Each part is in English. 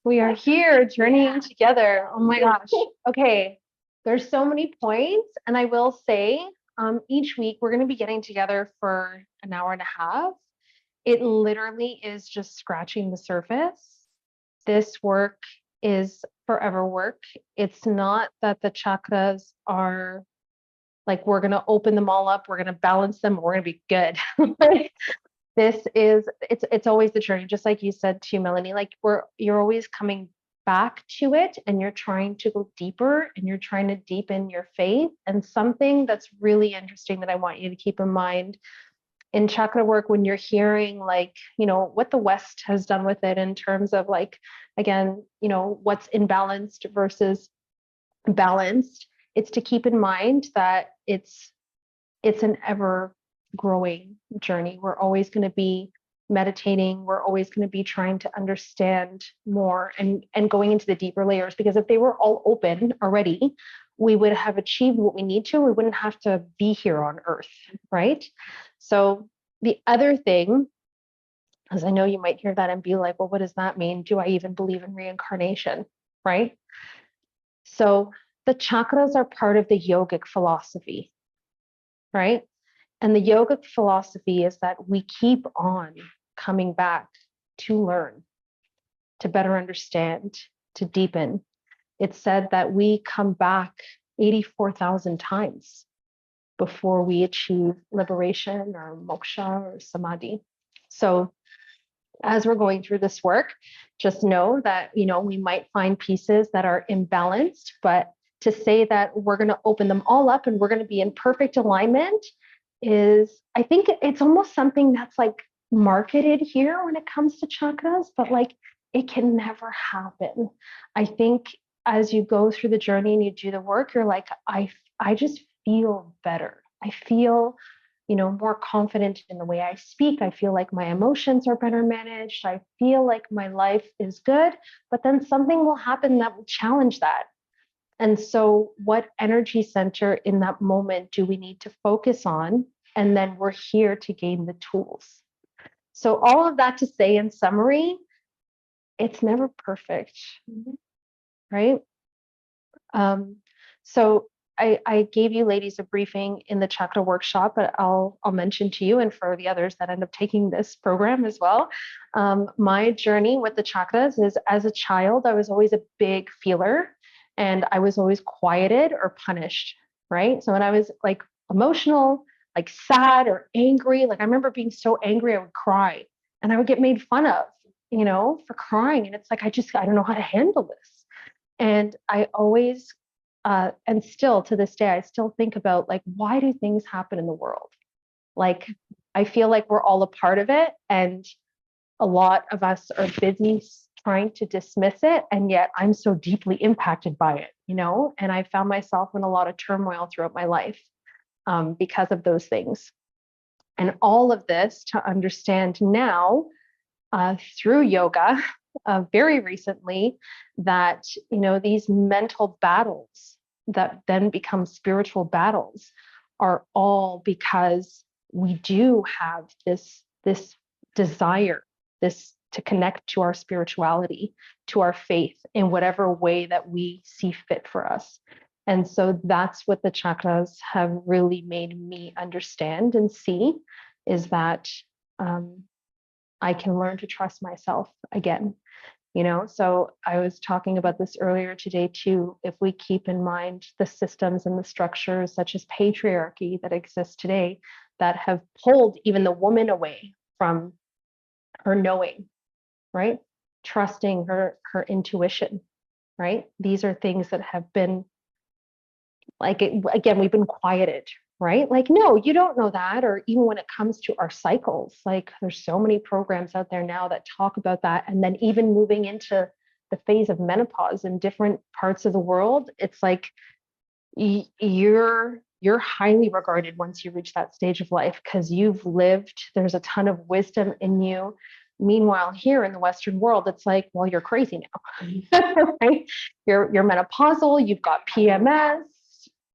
We are here journeying together. Oh my gosh. Okay. There's so many points. And I will say, each week we're going to be getting together for an hour and a half. It literally is just scratching the surface. This work is forever work. It's not that the chakras are like, we're going to open them all up, we're going to balance them, we're going to be good. It's always the journey, just like you said too, Melanie, like you're always coming back to it and you're trying to go deeper and you're trying to deepen your faith. And something that's really interesting that I want you to keep in mind in chakra work, when you're hearing like, what the West has done with it in terms of like, again, what's imbalanced versus balanced, it's to keep in mind that it's an ever growing journey. We're always going to be meditating. We're always going to be trying to understand more and going into the deeper layers, because if they were all open already, we would have achieved what we need to. We wouldn't have to be here on Earth, right? So the other thing, as I know you might hear that and be like, well, what does that mean? Do I even believe in reincarnation, right? So the chakras are part of the yogic philosophy, right? And the yogic philosophy is that we keep on coming back to learn, to better understand, to deepen. It's said that we come back 84,000 times before we achieve liberation or moksha or samadhi. So as we're going through this work, just know that, we might find pieces that are imbalanced, but to say that we're going to open them all up and we're going to be in perfect alignment is, I think it's almost something that's like marketed here when it comes to chakras, but like it can never happen. I think as you go through the journey and you do the work, you're like, I just feel better. I feel, more confident in the way I speak. I feel like my emotions are better managed. I feel like my life is good, but then something will happen that will challenge that. And so what energy center in that moment do we need to focus on? And then we're here to gain the tools. So all of that to say in summary, it's never perfect, right? So I gave you ladies a briefing in the chakra workshop, but I'll mention to you and for the others that end up taking this program as well. My journey with the chakras is, as a child, I was always a big feeler and I was always quieted or punished, right? So when I was like emotional, like sad or angry, like I remember being so angry, I would cry and I would get made fun of, for crying. And it's like, I don't know how to handle this. And I always, and still to this day, I still think about like, why do things happen in the world? Like, I feel like we're all a part of it. And a lot of us are busy trying to dismiss it. And yet I'm so deeply impacted by it, and I found myself in a lot of turmoil throughout my life because of those things. And all of this to understand now through yoga, very recently, that these mental battles that then become spiritual battles are all because we do have this desire, this to connect to our spirituality, to our faith in whatever way that we see fit for us. And so that's what the chakras have really made me understand and see, is that I can learn to trust myself again. So I was talking about this earlier today too. If we keep in mind the systems and the structures such as patriarchy that exist today that have pulled even the woman away from her knowing, right? Trusting her intuition, right? These are things that have been again, we've been quieted, right? Like, no, you don't know that. Or even when it comes to our cycles, like there's so many programs out there now that talk about that. And then even moving into the phase of menopause in different parts of the world, it's like you're highly regarded once you reach that stage of life because you've lived, there's a ton of wisdom in you. Meanwhile, here in the Western world, it's like, well, you're crazy now, right? You're menopausal, you've got PMS,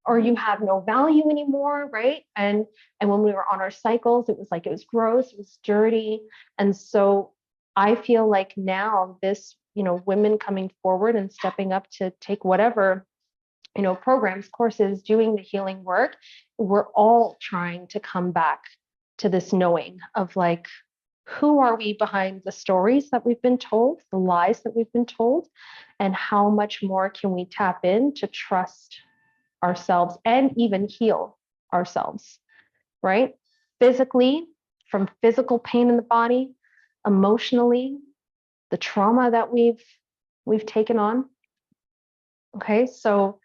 or you have no value anymore, right? And when we were on our cycles, it was like, it was gross, it was dirty. And so I feel like now this, women coming forward and stepping up to take whatever, programs, courses, doing the healing work, we're all trying to come back to this knowing of like, who are we behind the stories that we've been told, the lies that we've been told, and how much more can we tap in to trust ourselves and even heal ourselves, right? Physically, from physical pain in the body, emotionally, the trauma that we've taken on. Okay, so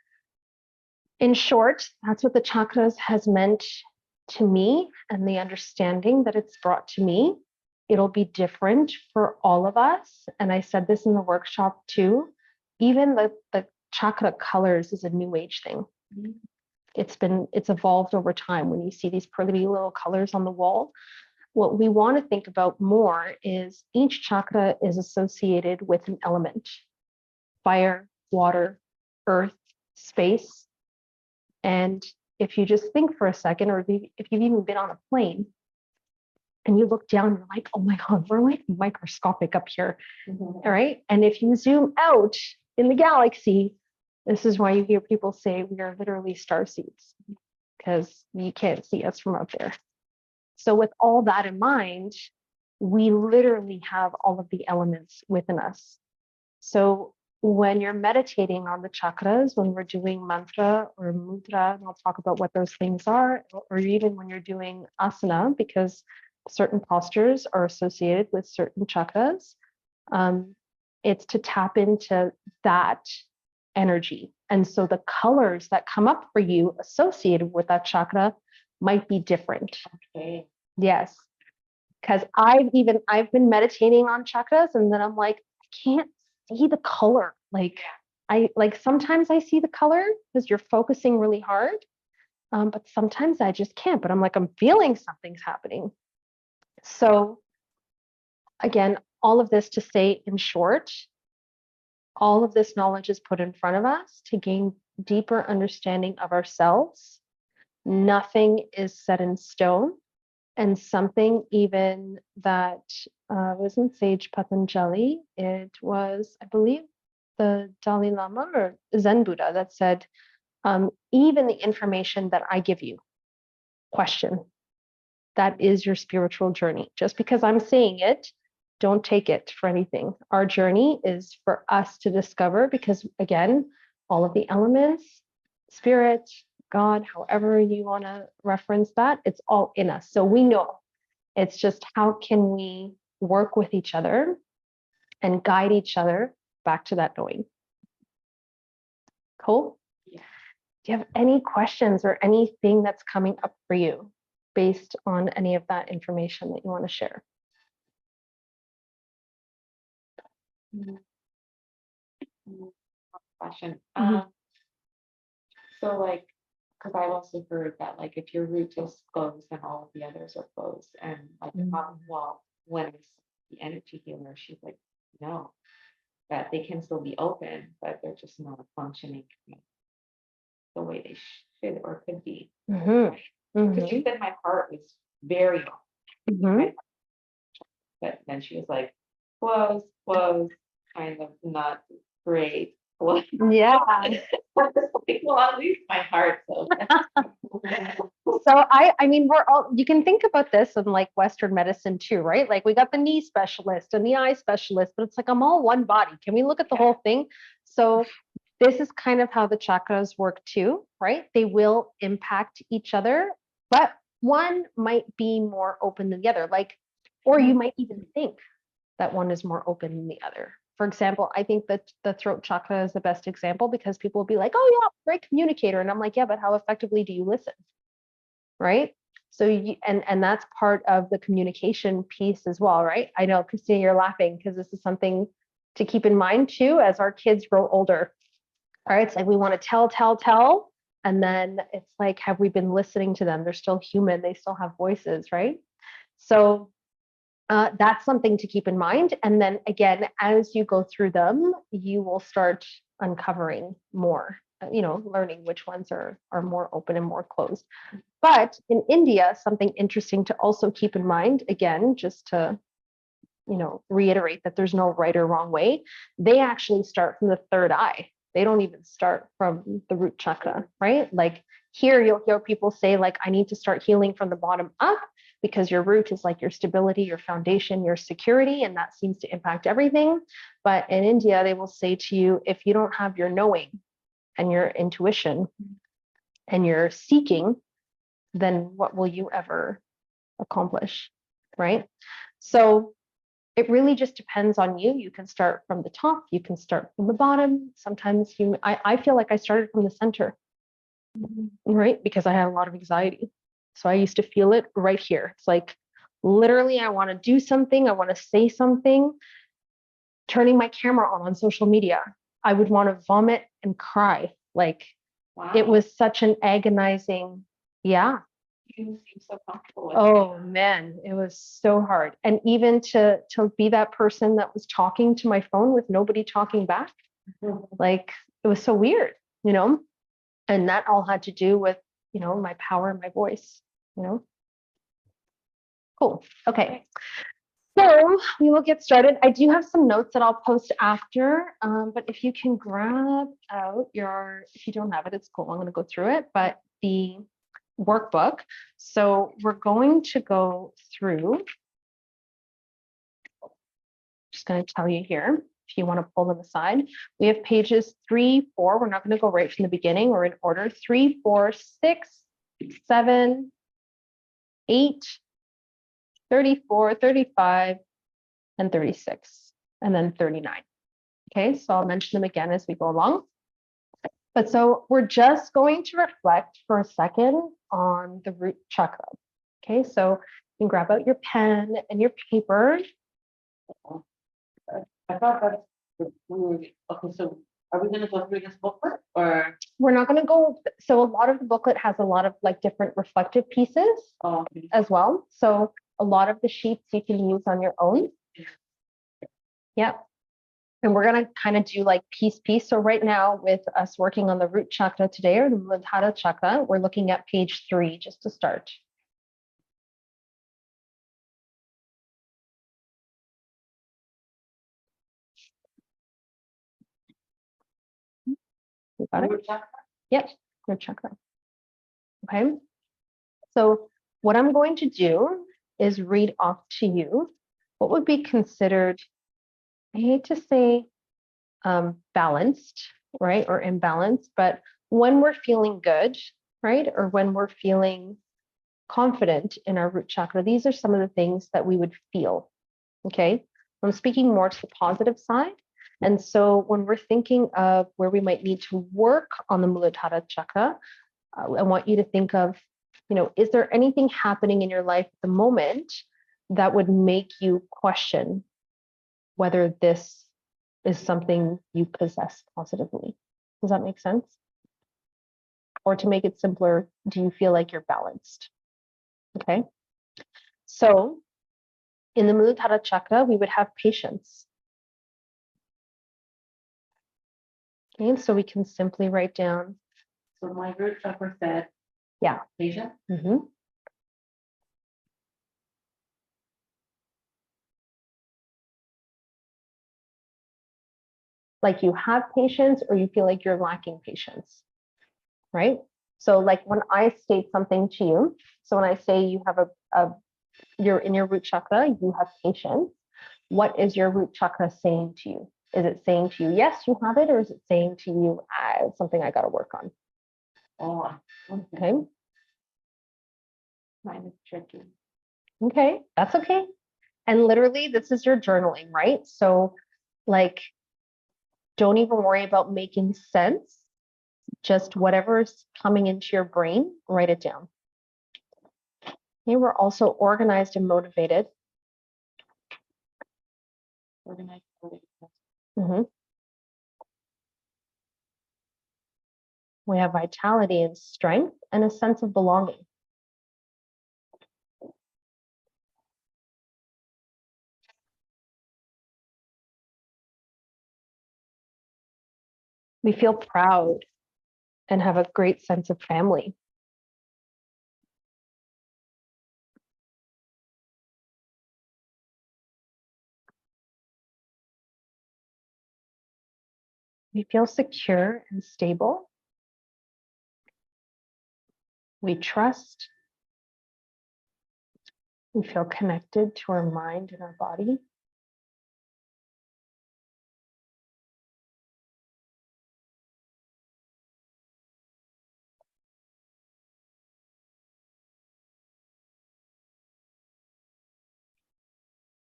in short, that's what the chakras has meant to me and the understanding that it's brought to me. It'll be different for all of us. And I said this in the workshop too. Even the chakra colors is a new age thing. It's evolved over time. When you see these pretty little colors on the wall, what we want to think about more is each chakra is associated with an element: fire, water, earth, space. And if you just think for a second, or if you've even been on a plane and you look down, you're like, oh my God, we're like microscopic up here. All right. And if you zoom out in the galaxy, this is why you hear people say we are literally star seeds, because you can't see us from up there. So with all that in mind, we literally have all of the elements within us. So when you're meditating on the chakras, when we're doing mantra or mudra, and I'll talk about what those things are, or even when you're doing asana, because certain postures are associated with certain chakras, it's to tap into that energy. And so the colors that come up for you associated with that chakra might be different. Okay. Yes. Because I've been meditating on chakras, and then I'm like, I can't see the color. Like sometimes I see the color because you're focusing really hard. But sometimes I just can't. But I'm like, I'm feeling something's happening. So again, all of this to say in short, all of this knowledge is put in front of us to gain deeper understanding of ourselves. Nothing is set in stone. And something even that wasn't Sage Patanjali, it was, I believe, the Dalai Lama or Zen Buddha that said, even the information that I give you, question. That is your spiritual journey. Just because I'm saying it, don't take it for anything. Our journey is for us to discover, because again, all of the elements, spirit, God, however you want to reference that, it's all in us. So we know. It's just how can we work with each other and guide each other back to that knowing. Cool? Yeah. Do you have any questions or anything that's coming up for you based on any of that information that you want to share? Question. Mhm. So like, because I've also heard that like if your root is closed, then all of the others are closed. And like, well, when it's the energy healer, she's like, no, that they can still be open, but they're just not functioning the way they should or could be. Mhm. Because she Mhm. said my heart was very open, Mhm. but then she was like, close, kind of not great. Close. Yeah. Like, well, at least my heart's open. So I mean, you can think about this in like Western medicine too, right? Like we got the knee specialist and the eye specialist, but it's like, I'm all one body. Can we look at the whole thing? So this is kind of how the chakras work too, right? They will impact each other, but one might be more open than the other. Like, or you might even think that one is more open than the other. For example, I think that the throat chakra is the best example, because people will be like, oh yeah, great communicator. And I'm like, yeah, but how effectively do you listen? Right? So and that's part of the communication piece as well, right? I know, Christina, you're laughing because this is something to keep in mind too as our kids grow older. All right, it's like we want to tell, and then it's like, have we been listening to them? They're still human, they still have voices, right? So that's something to keep in mind. And then again, as you go through them, you will start uncovering more, learning which ones are more open and more closed. But in India, something interesting to also keep in mind, again, just to reiterate that there's no right or wrong way. They actually start from the third eye. They don't even start from the root chakra, right? Like here, you'll hear people say, like, I need to start healing from the bottom up because your root is like your stability, your foundation, your security, and that seems to impact everything. But in India, they will say to you, if you don't have your knowing and your intuition and your seeking, then what will you ever accomplish, right? So it really just depends on you. You can start from the top, you can start from the bottom. Sometimes I feel like I started from the center, right? Because I had a lot of anxiety. So I used to feel it right here. It's like literally, I want to do something, I want to say something, turning my camera on social media. I would want to vomit and cry. Like it was such an agonizing, yeah. You seem so comfortable with Oh man, it was so hard. And even to be that person that was talking to my phone with nobody talking back, like it was so weird, and that all had to do with, my power and my voice, Cool. Okay. So we will get started. I do have some notes that I'll post after, but if you can grab out if you don't have it, it's cool. I'm going to go through it, but the workbook. So we're going to go through, just going to tell you here, if you want to pull them aside, we have pages 3, 4. We're not going to go right from the beginning. We're in order 3, 4, 6, 7, 8, 34, 35, and 36, and then 39. Okay, so I'll mention them again as we go along. But so we're just going to reflect for a second on the root chakra. Okay, so you can grab out your pen and your paper. I thought that's okay. So are we going to go through this booklet or? We're not going to go. So a lot of the booklet has a lot of like different reflective pieces as well. So a lot of the sheets you can use on your own. Yeah. And we're going to kind of do like piece. So right now with us working on the root chakra today, or the Muladhara chakra, we're looking at page 3 just to start. You got it? Root chakra? Yep, root chakra. Okay. So what I'm going to do is read off to you what would be considered, I hate to say balanced, right? Or imbalanced, but when we're feeling good, right? Or when we're feeling confident in our root chakra, these are some of the things that we would feel. Okay. I'm speaking more to the positive side. And so when we're thinking of where we might need to work on the Muladhara chakra, I want you to think of, is there anything happening in your life at the moment that would make you question whether this is something you possess positively? Does that make sense? Or to make it simpler, do you feel like you're balanced? Okay. So in the Muladhara chakra, we would have patience. Okay, so we can simply write down. So my root chakra said, Yeah. Asia. Mm-hmm. Like you have patience or you feel like you're lacking patience, right? So like when I state something to you, so when I say you have you're in your root chakra, you have patience, what is your root chakra saying to you? Is it saying to you, yes, you have it, or is it saying to you, it's something I got to work on? Oh, okay. Mine is tricky. Okay, that's okay. And literally, this is your journaling, right? So like, don't even worry about making sense. Just whatever's coming into your brain, write it down. Okay, we're also organized and motivated. Organized. Mm-hmm. We have vitality and strength and a sense of belonging. We feel proud and have a great sense of family. We feel secure and stable. We trust. We feel connected to our mind and our body.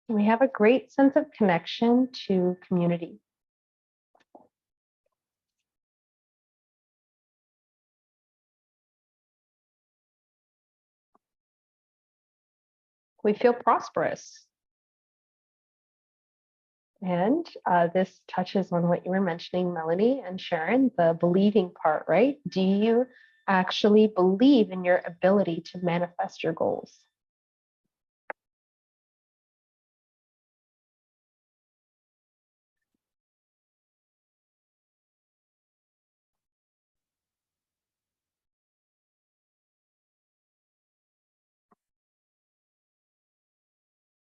We have a great sense of connection to community. We feel prosperous. And this touches on what you were mentioning, Melanie and Sharon, the believing part, right? Do you actually believe in your ability to manifest your goals?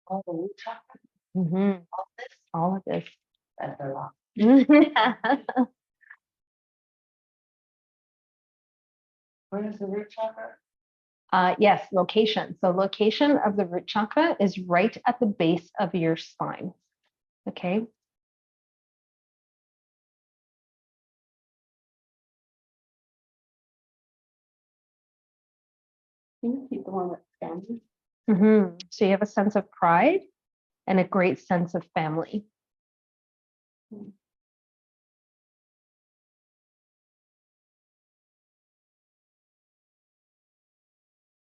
All the root chakra, Mm-hmm. All of this. that's a lot. Where is the root chakra? Yes, location. So location of the root chakra is right at the base of your spine. Okay. Can you keep the one that's standing? Mm-hmm. So you have a sense of pride and a great sense of family.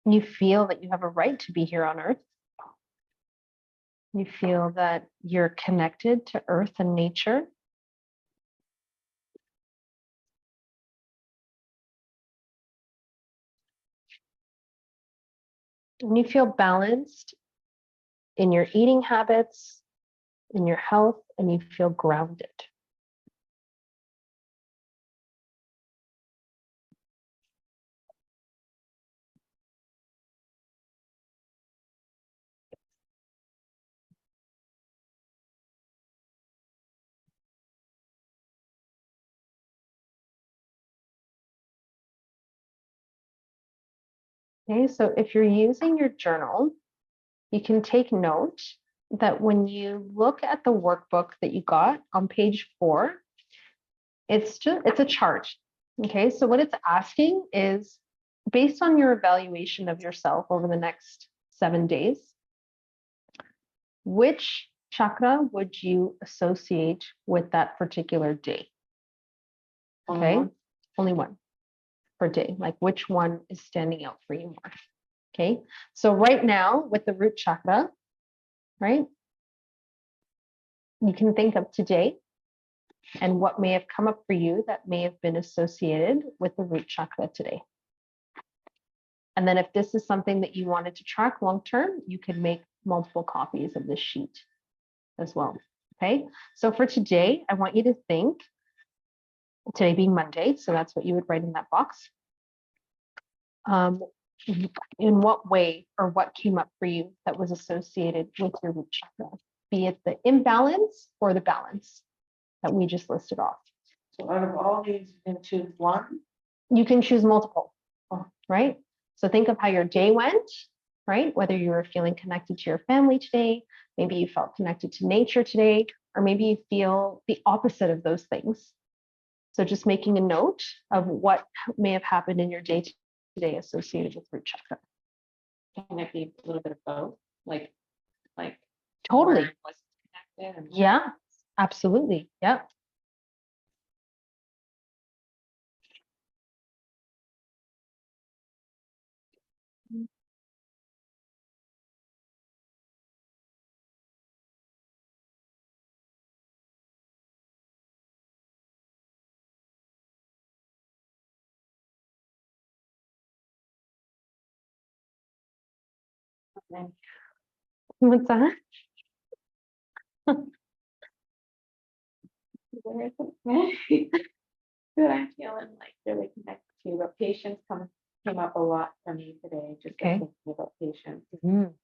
You feel that you have a right to be here on earth. You feel that you're connected to earth and nature. And you feel balanced in your eating habits, in your health, and you feel grounded. Okay, so if you're using your journal, you can take note that when you look at the workbook that you got on page 4, it's a chart. Okay, so what it's asking is, based on your evaluation of yourself over the next 7 days, which chakra would you associate with that particular day? Okay, only one per day. Like, which one is standing out for you more? Okay, so right now with the root chakra, right, you can think of today and what may have come up for you that may have been associated with the root chakra today. And then if this is something that you wanted to track long term, you could make multiple copies of this sheet as well. Okay, so for today, I want you to think, today being Monday, so that's what you would write in that box. In what way or what came up for you that was associated with your root chakra, be it the imbalance or the balance that we just listed off. So out of all these, you can choose one? You can choose multiple, right? So think of how your day went, right? Whether you were feeling connected to your family today, maybe you felt connected to nature today, or maybe you feel the opposite of those things. So just making a note of what may have happened in your day today associated with root chakra. Can it be a little bit of both? Like Totally. was connected and Yeah, absolutely. Yeah. What's that? there isn't many that I'm feeling like really connected to, but patience came up a lot for me today, just Okay. thinking about patience. Mm.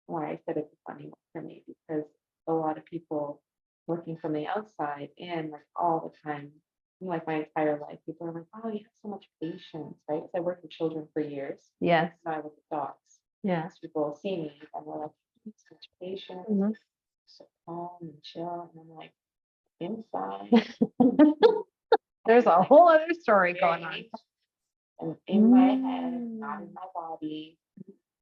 Why I said it's a funny one for me, because a lot of people looking from the outside in, like all the time, like my entire life, people are like, "Oh, you have so much patience," right? Because I worked with children for years. Yes. Now I work with dogs. Yeah. So people see me and they're like, "You have so much patience, Mhm. so calm and chill," and I'm like, inside, There's a whole other story going on. right? And in my head, not in my body.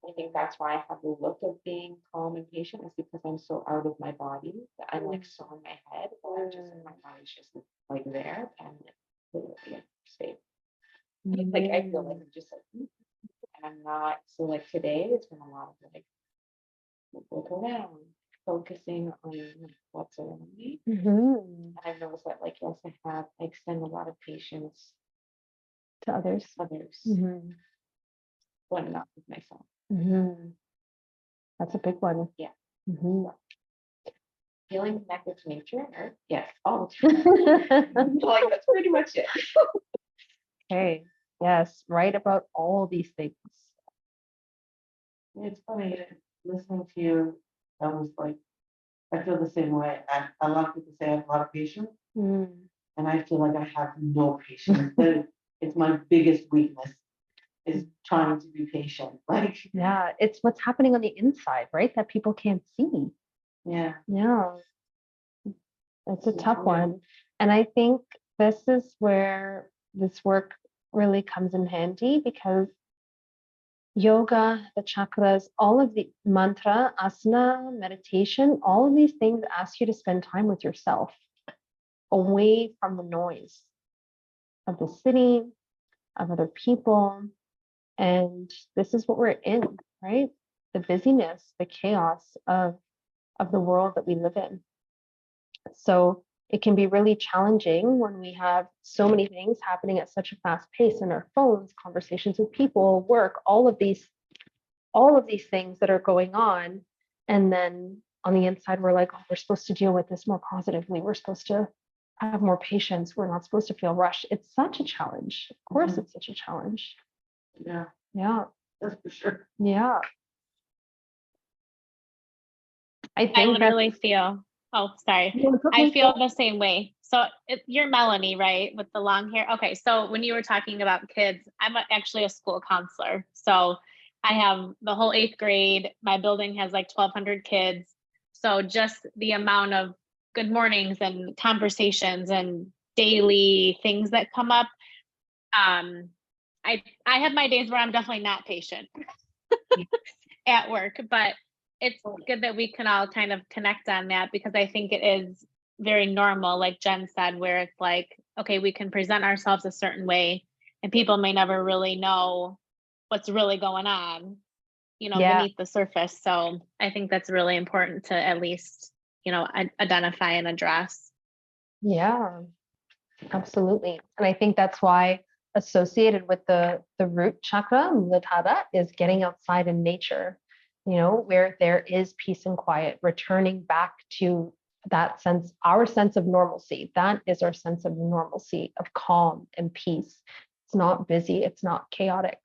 I think that's why I have the look of being calm and patient, is because I'm so out of my body that I'm like so in my head, but I'm just my body's just like there and literally safe. Like I feel like I'm just like, and I'm not. So like today, it's been a lot of like look around, focusing on like, what's around me. And I've noticed that like yes, I extend a lot of patience To others. but not with myself. That's a big one. Yeah. Mhm. Feeling connected to nature and earth, yes, all the time. Like that's pretty much it. Okay. Yes. Write about all these things. It's funny listening to you. I was like, I feel the same way. A lot of people say I have a lot of patience, and I feel like I have no patience. That it's my biggest weakness is trying to be patient. Like, Yeah. It's what's happening on the inside, right? That people can't see. yeah, Yeah. It's a tough Yeah. one. And I think this is where this work really comes in handy, because yoga, the chakras, all of the mantra, asana, meditation, all of these things ask you to spend time with yourself, away from the noise of the city, of other people. And this is what we're in, right? The busyness, the chaos of the world that we live in. So it can be really challenging when we have so many things happening at such a fast pace in our phones, conversations with people, work, all of these things that are going on. And then on the inside, we're like, oh, we're supposed to deal with this more positively. We're supposed to have more patience. We're not supposed to feel rushed. It's such a challenge. Of course, it's such a challenge. yeah, Yeah. that's for sure. Yeah. I I think that literally feel, oh, sorry. No, it's I okay. feel the same way. So you're Melanie, right? With the long hair. Okay. So when you were talking about kids, actually a school counselor. So I have the whole 8th grade. My building has like 1,200 kids. So just the amount of good mornings and conversations and daily things that come up. I have my days where I'm definitely not patient at work, but it's good that we can all kind of connect on that, because I think it is very normal, like Jen said, where it's like, okay, we can present ourselves a certain way and people may never really know what's really going on, Yeah. beneath the surface. So I think that's really important to at least, identify and address. Yeah, absolutely. And I think that's why associated with the root chakra, Muladhara, is getting outside in nature, where there is peace and quiet, returning back to that sense, our sense of normalcy. That is our sense of normalcy, of calm and peace. It's not busy, it's not chaotic.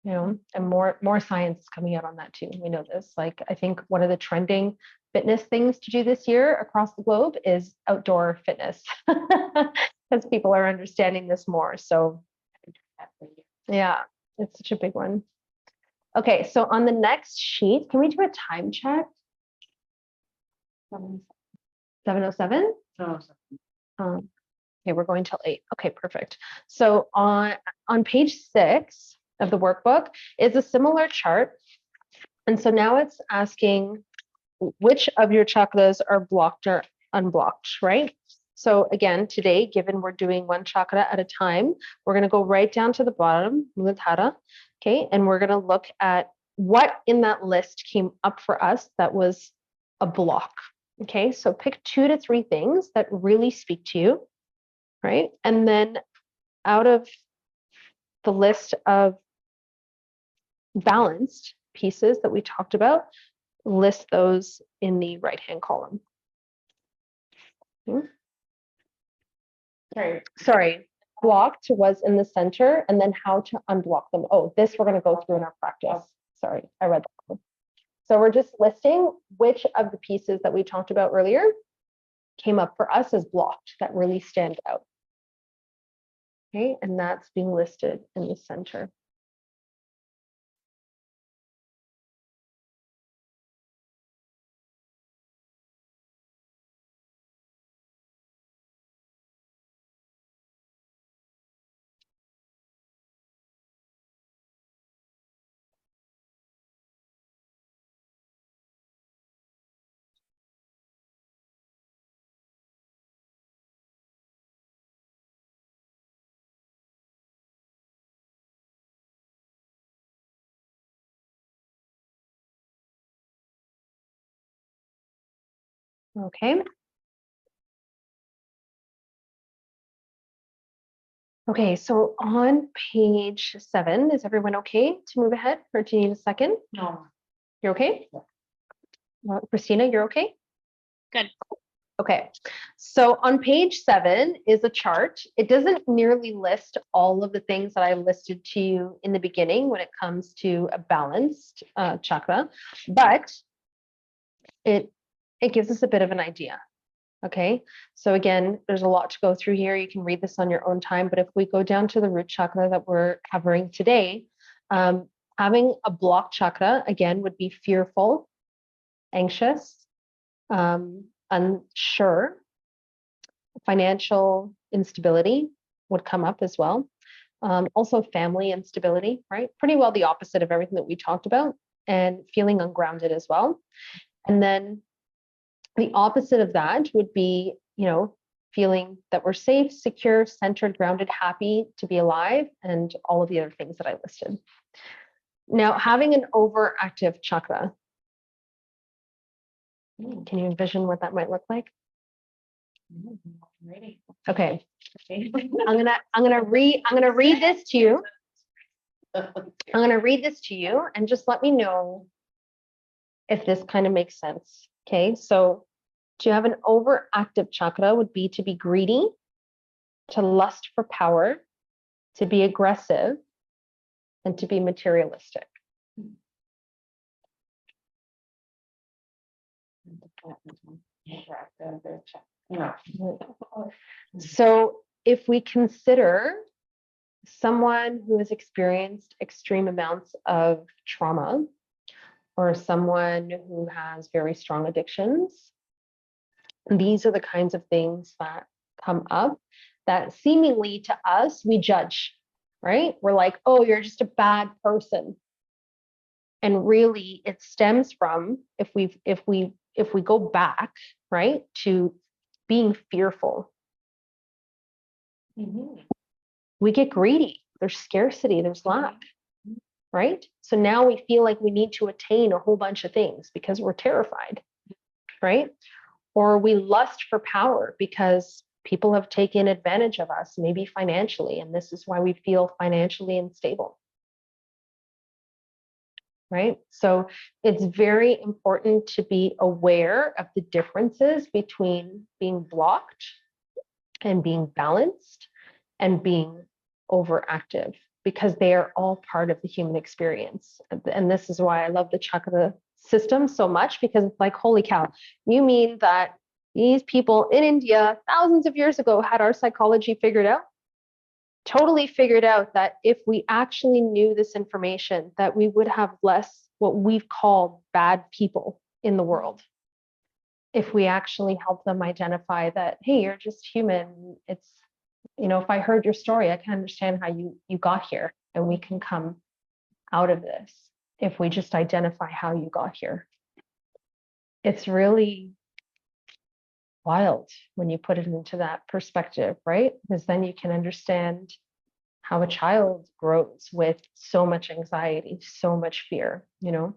And more science is coming out on that too. We know this. Like, I think one of the trending fitness things to do this year across the globe is outdoor fitness, because people are understanding this more. So yeah, it's such a big one. Okay, so on the next sheet, can we do a time check? 7:07? So, Okay, we're going till 8. Okay, perfect. So on page 6 of the workbook is a similar chart. And so now it's asking which of your chakras are blocked or unblocked, right? So again, today, given we're doing one chakra at a time, we're going to go right down to the bottom, Muladhara, okay? And we're going to look at what in that list came up for us that was a block, okay? So pick 2 to 3 things that really speak to you, right? And then out of the list of balanced pieces that we talked about, list those in the right-hand column. Sorry, blocked was in the center, and then how to unblock them. Oh, this we're going to go through in our practice. Sorry, I read that. So we're just listing which of the pieces that we talked about earlier came up for us as blocked, that really stand out. Okay, and that's being listed in the center. Okay. Okay, so on page 7, is everyone okay to move ahead, or do you need a second? No. You're okay? Christina, you're okay? Good. Okay, so on page 7 is a chart. It doesn't nearly list all of the things that I listed to you in the beginning when it comes to a balanced chakra, but it gives us a bit of an idea. Okay, so again, there's a lot to go through here. You can read this on your own time, but if we go down to the root chakra that we're covering today, having a blocked chakra, again, would be fearful, anxious, unsure, financial instability would come up as well. Also family instability, right? Pretty well the opposite of everything that we talked about, and feeling ungrounded as well. And then the opposite of that would be, feeling that we're safe, secure, centered, grounded, happy to be alive, and all of the other things that I listed. Now, having an overactive chakra, can you envision what that might look like? Ready. Okay. I'm gonna read this to you. I'm gonna read this to you and just let me know if this kind of makes sense. Okay, so to have an overactive chakra would be to be greedy, to lust for power, to be aggressive, and to be materialistic. Yeah. So if we consider someone who has experienced extreme amounts of trauma, or someone who has very strong addictions, these are the kinds of things that come up that seemingly to us, we judge, right? We're like, oh, you're just a bad person. And really it stems from, if we go back, right, to being fearful. We get greedy, there's scarcity, there's lack, right? So now we feel like we need to attain a whole bunch of things because we're terrified, right? Or we lust for power because people have taken advantage of us, maybe financially, and this is why we feel financially unstable, right? So it's very important to be aware of the differences between being blocked and being balanced and being overactive, because they are all part of the human experience. And this is why I love the chakra system so much, because it's like, holy cow, you mean that these people in India thousands of years ago had our psychology figured out? Totally figured out that if we actually knew this information, that we would have less what we've called bad people in the world. If we actually help them identify that, hey, you're just human. It's, if I heard your story, I can understand how you got here, and we can come out of this if we just identify how you got here. It's really wild when you put it into that perspective, right? Because then you can understand how a child grows with so much anxiety, so much fear,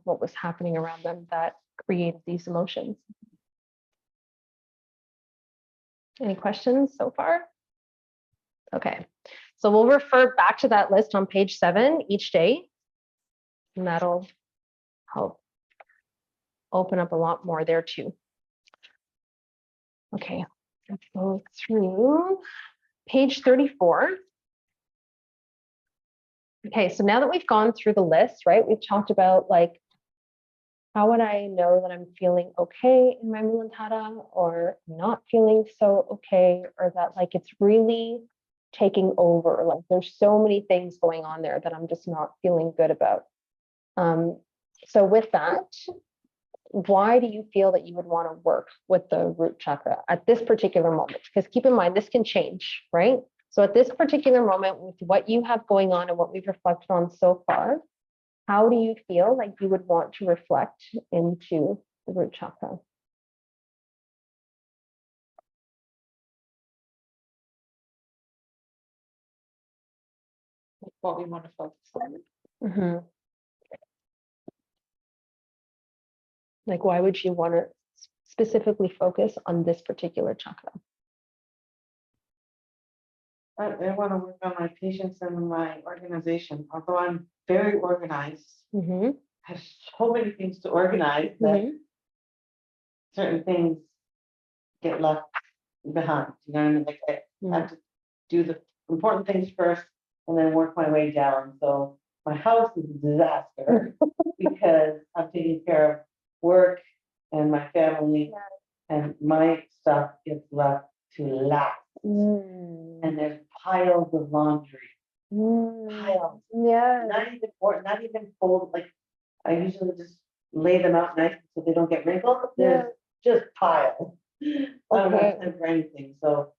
what was happening around them that created these emotions. Any questions so far? Okay, so we'll refer back to that list on page 7 each day, and that'll help open up a lot more there too. Okay, let's go through page 34. Okay, so now that we've gone through the list, right, we've talked about like, how would I know that I'm feeling okay in my Muladhara, or not feeling so okay, or that like it's really taking over. Like there's so many things going on there that I'm just not feeling good about. So with that, why do you feel that you would want to work with the root chakra at this particular moment? Because keep in mind, this can change, right? So at this particular moment, with what you have going on and what we've reflected on so far, how do you feel like you would want to reflect into the root chakra? What we want to focus on. Mhm. Like, why would you want to specifically focus on this particular chakra? I want to work on my patience and my organization. Although I'm very organized, Mm-hmm. I have so many things to organize that certain things get left behind. You know what I mean? Like I have to do the important things first and then work my way down. So my house is a disaster because I'm taking care of work and my family, and my stuff gets left to last. And there's piles of laundry. Piles. Yeah. Not even fold. Like I usually just lay them out nice so they don't get wrinkled. There's just piles. I don't have time for anything. So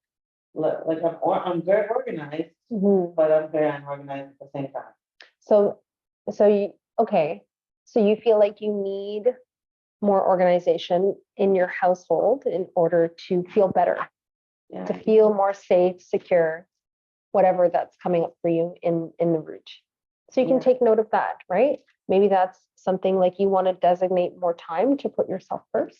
like I'm very organized, but I'm very unorganized at the same time. So you, okay. So you feel like you need more organization in your household in order to feel better, to feel more safe, secure, whatever that's coming up for you in the root. So you can take note of that, right? Maybe that's something like you want to designate more time to put yourself first,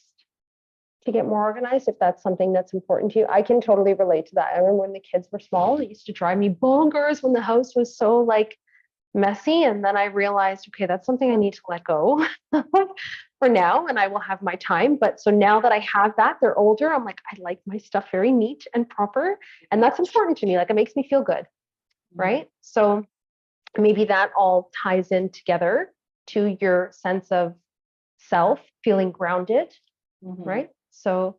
to get more organized, if that's something that's important to you. I can totally relate to that. I remember when the kids were small, it used to drive me bonkers when the house was so like messy. And then I realized, okay, that's something I need to let go for now, and I will have my time. But so now that I have that, they're older, I'm like, I like my stuff very neat and proper. And that's important to me. Like it makes me feel good. Right. So maybe that all ties in together to your sense of self, feeling grounded. Right. So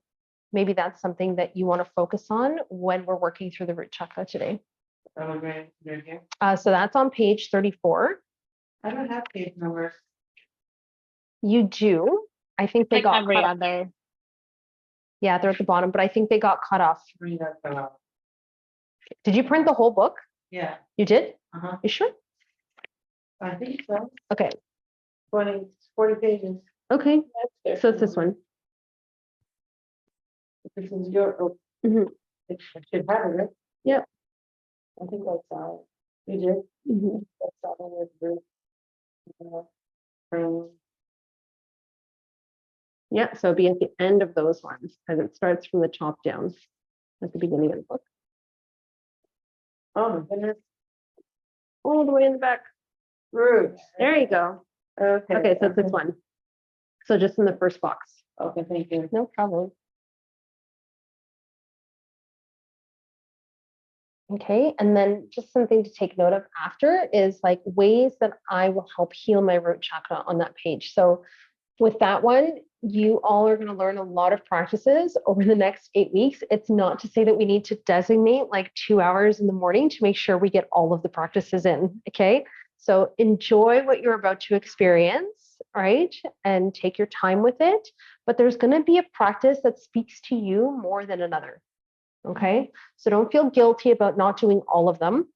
maybe that's something that you want to focus on when we're working through the root chakra today. So that's on page 34. I don't have page numbers. You do. I think they Like got every cut off. other. Yeah, they're at the bottom, but I think they got cut off. Read that fell out. Did you print the whole book? Yeah. You did? Uh-huh. You sure? I think so. Okay. 40 pages. Okay. So it's this one. This is your. Oh, Mhm. it should have it, right? Yep. I think I saw it. You did? Mhm. I saw it with Bruce. From Yeah, so it'd be at the end of those ones because it starts from the top down at the beginning of the book. oh my goodness. All the way in the back. Bruce. There you go. Okay. Okay, so it's this one. So just in the first box. Okay, thank you. No problem. Okay, and then just something to take note of after is like ways that I will help heal my root chakra on that page. So with that one, you all are going to learn a lot of practices over the next 8 weeks. It's not to say that we need to designate like 2 hours in the morning to make sure we get all of the practices in. Okay, so enjoy what you're about to experience, right? And take your time with it. But there's going to be a practice that speaks to you more than another. Okay, so don't feel guilty about not doing all of them.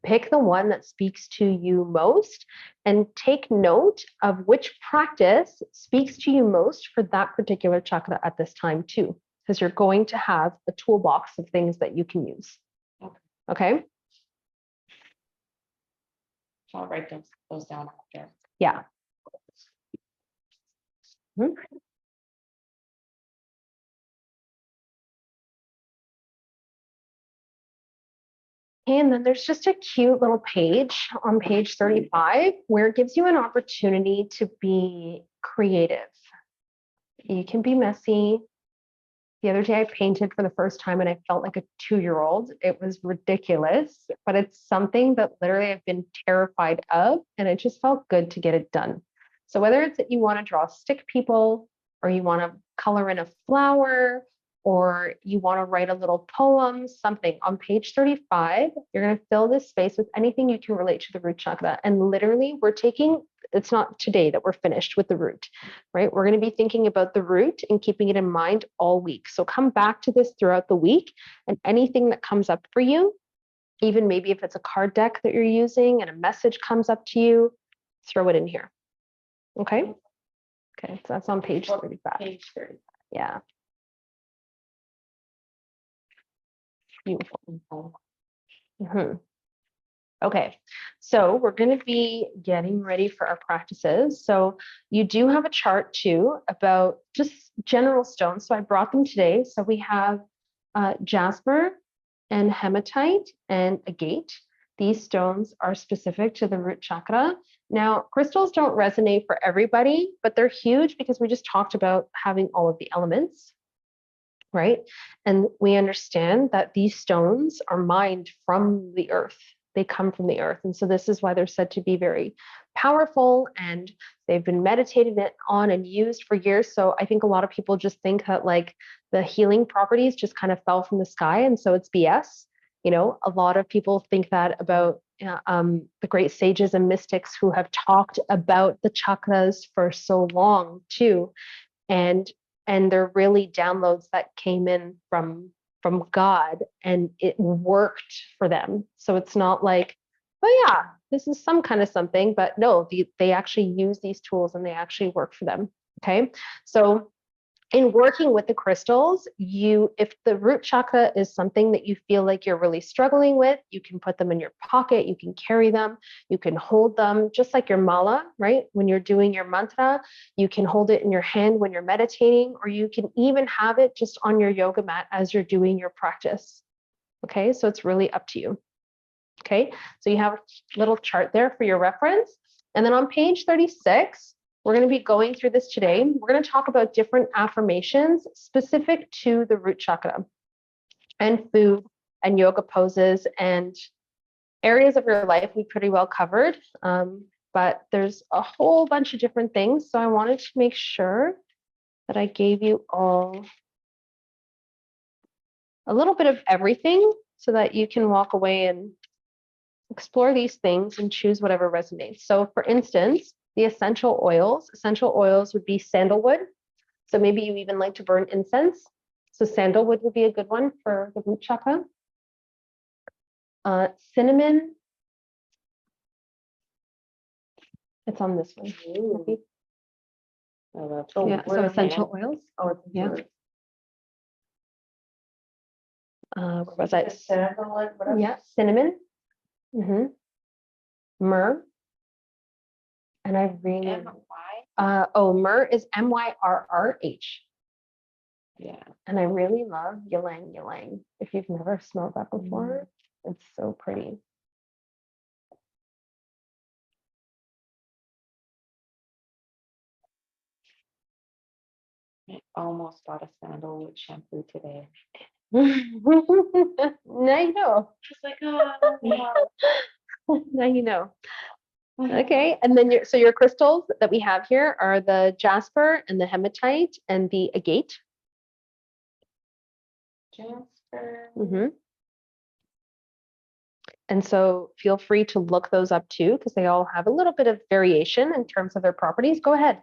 Pick the one that speaks to you most and take note of which practice speaks to you most for that particular chakra at this time too, because you're going to have a toolbox of things that you can use. Okay. So I'll write those down after. Yeah. And then there's just a cute little page on page 35 where it gives you an opportunity to be creative. You can be messy. The other day I painted for the first time and I felt like a 2-year-old. It was ridiculous, but it's something that literally I've been terrified of, and it just felt good to get it done. So whether it's that you want to draw stick people or you want to color in a flower or you want to write a little poem, something. On page 35, you're going to fill this space with anything you can relate to the root chakra. And literally, it's not today that we're finished with the root, right? We're going to be thinking about the root and keeping it in mind all week. So come back to this throughout the week, and anything that comes up for you, even maybe if it's a card deck that you're using and a message comes up to you, throw it in here. Okay? Okay, so that's on page 35. Page 30. Yeah. Beautiful. Okay, so we're going to be getting ready for our practices. So you do have a chart too about just general stones. So I brought them today. So we have jasper and hematite and agate. These stones are specific to the root chakra. Now, crystals don't resonate for everybody, but they're huge because we just talked about having all of the elements, right? And we understand that these stones are mined from the earth. They come from the earth. And so this is why they're said to be very powerful, and they've been meditated on and used for years. So I think a lot of people just think that like the healing properties just kind of fell from the sky, and so it's BS. You know, a lot of people think that about the great sages and mystics who have talked about the chakras for so long too. And they're really downloads that came in from God, and it worked for them. So it's not like, oh yeah, this is some kind of something, but no, they actually use these tools and they actually work for them. Okay, so in working with the crystals, if the root chakra is something that you feel like you're really struggling with, you can put them in your pocket, you can carry them, you can hold them, just like your mala, right? When you're doing your mantra, you can hold it in your hand when you're meditating, or you can even have it just on your yoga mat as you're doing your practice. Okay, so it's really up to you. Okay, so you have a little chart there for your reference. And then on page 36, we're going to be going through this today. We're going to talk about different affirmations specific to the root chakra, and food and yoga poses and areas of your life we pretty well covered. But there's a whole bunch of different things. So I wanted to make sure that I gave you all a little bit of everything so that you can walk away and explore these things and choose whatever resonates. So for instance, the essential oils would be sandalwood. So maybe you even like to burn incense. So sandalwood would be a good one for the root chakra. Cinnamon. It's on this one. Ooh. Oh, that's Yeah, so essential oils. Oh, it's Yeah. good. Where was I? Sandalwood, whatever. Yeah, cinnamon. Myrrh. And I really myrrh is MYRRH. Yeah. And I really love ylang ylang. If you've never smelled that before, it's so pretty. I almost bought a sandalwood shampoo today. Now you know. Just like, oh, Now you know. Okay, and then your crystals that we have here are the jasper and the hematite and the agate. Jasper. And so feel free to look those up too, because they all have a little bit of variation in terms of their properties. Go ahead.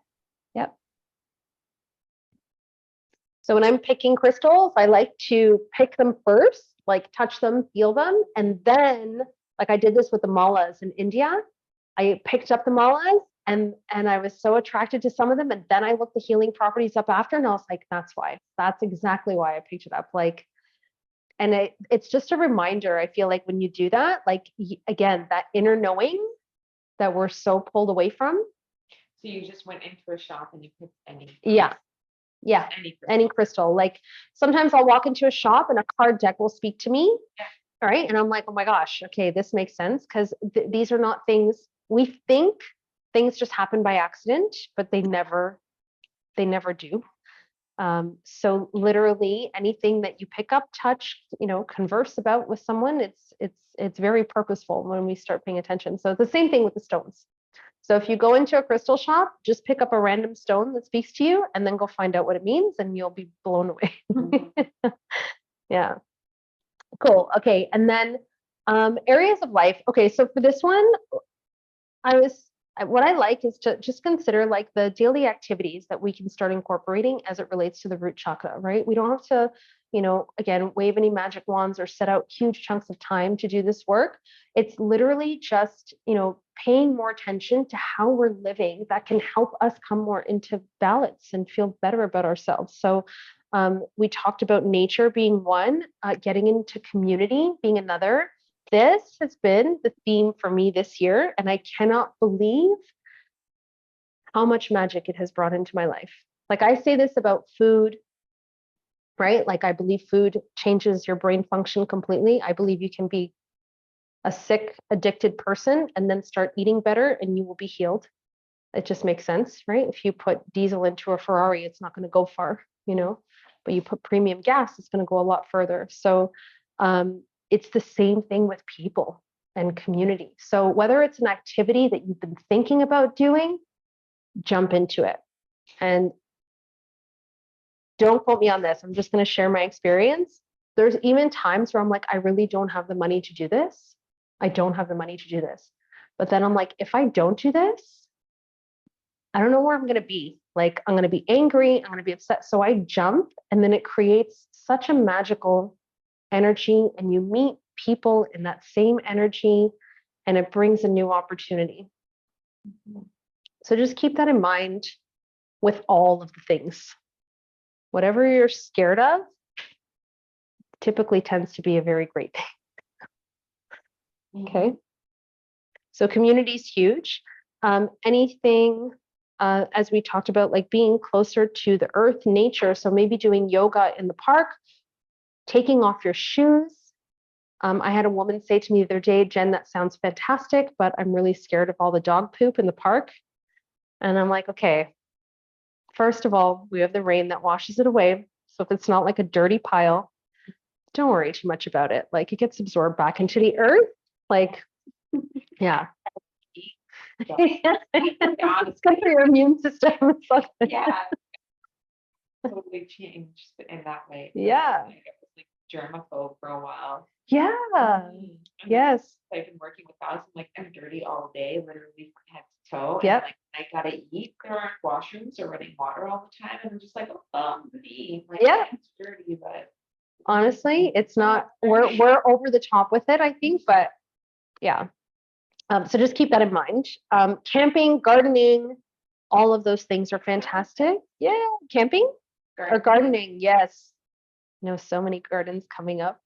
Yep. So when I'm picking crystals, I like to pick them first, like touch them, feel them, and then, like I did this with the malas in India, I picked up the malas and I was so attracted to some of them, and then I looked the healing properties up after, and I was like, that's why. That's exactly why I picked it up. Like, and it's just a reminder. I feel like when you do that, like again, that inner knowing that we're so pulled away from. So you just went into a shop and you picked any. Yeah. Any crystal. Like sometimes I'll walk into a shop and a card deck will speak to me. Yeah. All right. And I'm like, oh my gosh, okay, this makes sense. Because these are not things we think things just happen by accident, but they never do. So literally anything that you pick up, touch, converse about with someone, it's very purposeful when we start paying attention. So it's the same thing with the stones. So if you go into a crystal shop, just pick up a random stone that speaks to you and then go find out what it means and you'll be blown away. Yeah. Cool. Okay. And then areas of life. Okay. So for this one, what I like is to just consider like the daily activities that we can start incorporating as it relates to the root chakra, right? We don't have to, again, wave any magic wands or set out huge chunks of time to do this work. It's literally just, paying more attention to how we're living that can help us come more into balance and feel better about ourselves. So we talked about nature being one, getting into community being another. This has been the theme for me this year, and I cannot believe how much magic it has brought into my life. Like I say this about food, right? Like I believe food changes your brain function completely. I believe you can be a sick, addicted person and then start eating better and you will be healed. It just makes sense, right? If you put diesel into a Ferrari, it's not going to go far, but you put premium gas, it's going to go a lot further. So it's the same thing with people and community. So whether it's an activity that you've been thinking about doing, jump into it. And don't quote me on this. I'm just going to share my experience. There's even times where I'm like, I really don't have the money to do this. I don't have the money to do this. But then I'm like, if I don't do this, I don't know where I'm going to be. Like, I'm going to be angry. I'm going to be upset. So I jump, and then it creates such a magical energy, and you meet people in that same energy, and it brings a new opportunity. So just keep that in mind with all of the things. Whatever you're scared of typically tends to be a very great thing. Okay. So community is huge. Anything, as we talked about, like being closer to the earth, nature. So maybe doing yoga in the park, taking off your shoes. I had a woman say to me the other day, Jen, that sounds fantastic, but I'm really scared of all the dog poop in the park. And I'm like, okay, first of all, we have the rain that washes it away. So if it's not like a dirty pile, don't worry too much about it. Like it gets absorbed back into the earth. Like, yeah. It's good for your immune system. Yeah. Totally changed in that way. Yeah. I was like germaphobe for a while. Yeah. And Yes. I've been working with dogs. I'm like, I'm dirty all day, literally from head to toe. Yep. And like, I gotta eat. There aren't washrooms or running water all the time. And I'm just like, oh, me. Like, Yeah. It's dirty, but Honestly, it's not. We're over the top with it, I think, but yeah. So just keep that in mind. Camping, gardening, all of those things are fantastic. Yeah, camping or gardening. Yes. I know so many gardens coming up.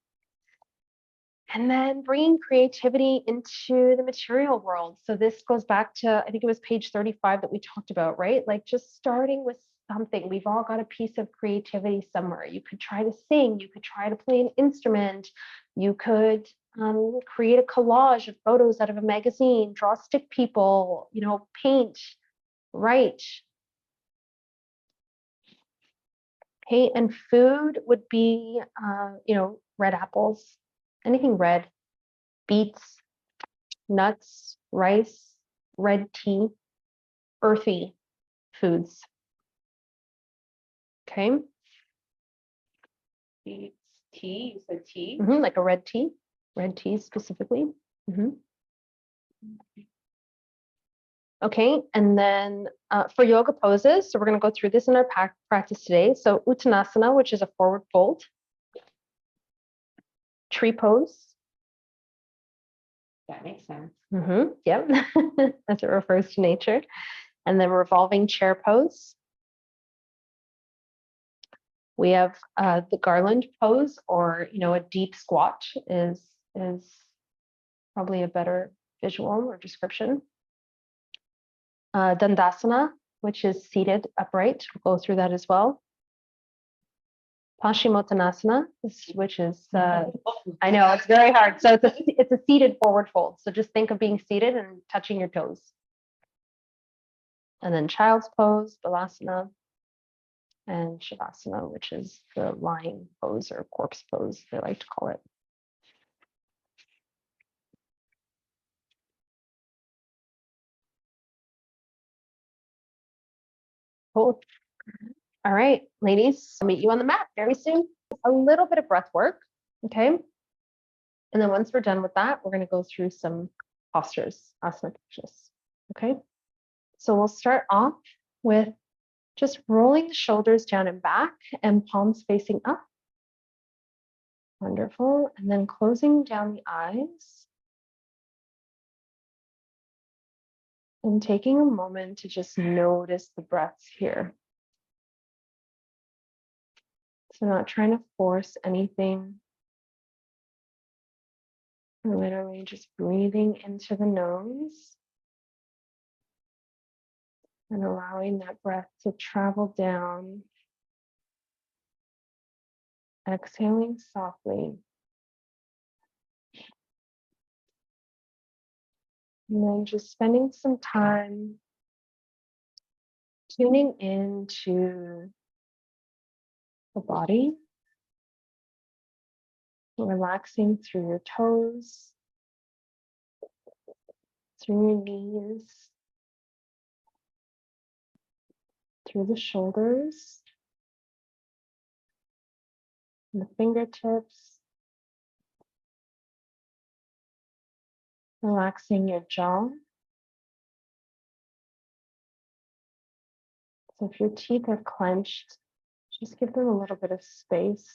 And then bringing creativity into the material world. So this goes back to, I think it was page 35 that we talked about, right? Like just starting with something. We've all got a piece of creativity somewhere. You could try to sing, you could try to play an instrument, you could create a collage of photos out of a magazine, draw stick people, paint, write. Okay, and food would be, red apples, anything red, beets, nuts, rice, red tea, earthy foods. Okay. tea. You said tea? Like a red tea specifically. Okay, and then for yoga poses, so we're going to go through this in our practice today. So Uttanasana, which is a forward fold. Tree pose. That makes sense. Yep, as it refers to nature. And then revolving chair pose. We have the garland pose, or a deep squat is probably a better visual or description. Dandasana, which is seated upright. We'll go through that as well. Paschimottanasana, which is I know it's very hard. So it's a seated forward fold. So just think of being seated and touching your toes. And then child's pose, Balasana, and Shavasana, which is the lying pose or corpse pose, they like to call it. Cool. All right, ladies, I'll meet you on the mat very soon. A little bit of breath work, okay? And then once we're done with that, we're going to go through some postures, asana postures, okay? So we'll start off with just rolling the shoulders down and back and palms facing up. Wonderful. And then closing down the eyes and taking a moment to just notice the breaths here. So not trying to force anything. Literally just breathing into the nose and allowing that breath to travel down. Exhaling softly. And then just spending some time tuning into the body, relaxing through your toes, through your knees, through the shoulders, and the fingertips, relaxing your jaw. So if your teeth are clenched, just give them a little bit of space.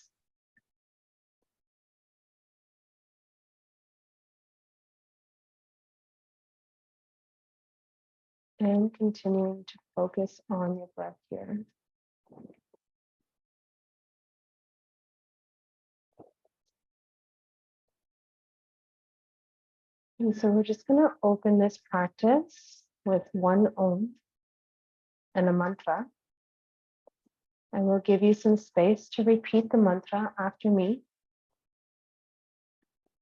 And continuing to focus on your breath here. And so we're just going to open this practice with one Om and a mantra. I will give you some space to repeat the mantra after me,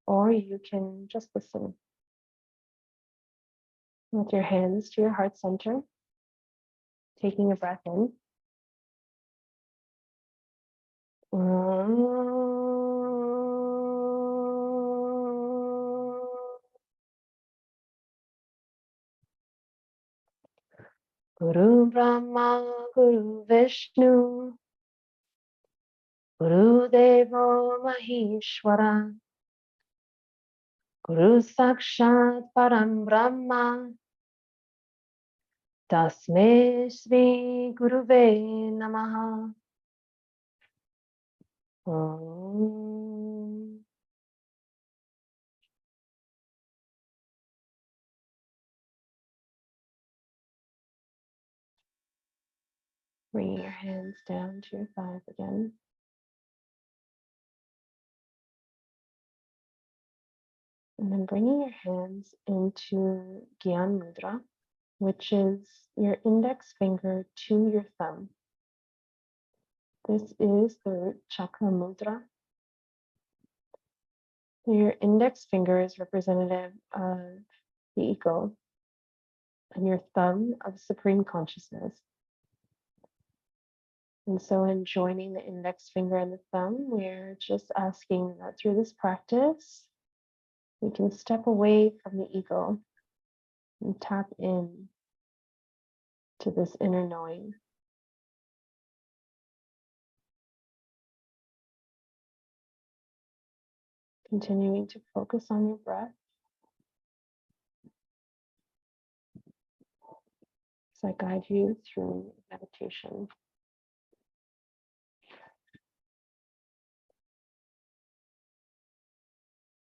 or you can just listen with your hands to your heart center, taking a breath in. Guru Brahma, Guru Vishnu, Guru Devo Maheshwara, Guru Sakshat Param Brahma, Tasmai Shri Guruve Namaha. Om. Bring your hands down to your thighs again. And then bringing your hands into Gyan Mudra, which is your index finger to your thumb. This is the Chakra Mudra. Your index finger is representative of the ego, and your thumb of Supreme Consciousness. And so in joining the index finger and the thumb, we're just asking that through this practice, we can step away from the ego and tap in to this inner knowing. Continuing to focus on your breath as I guide you through meditation.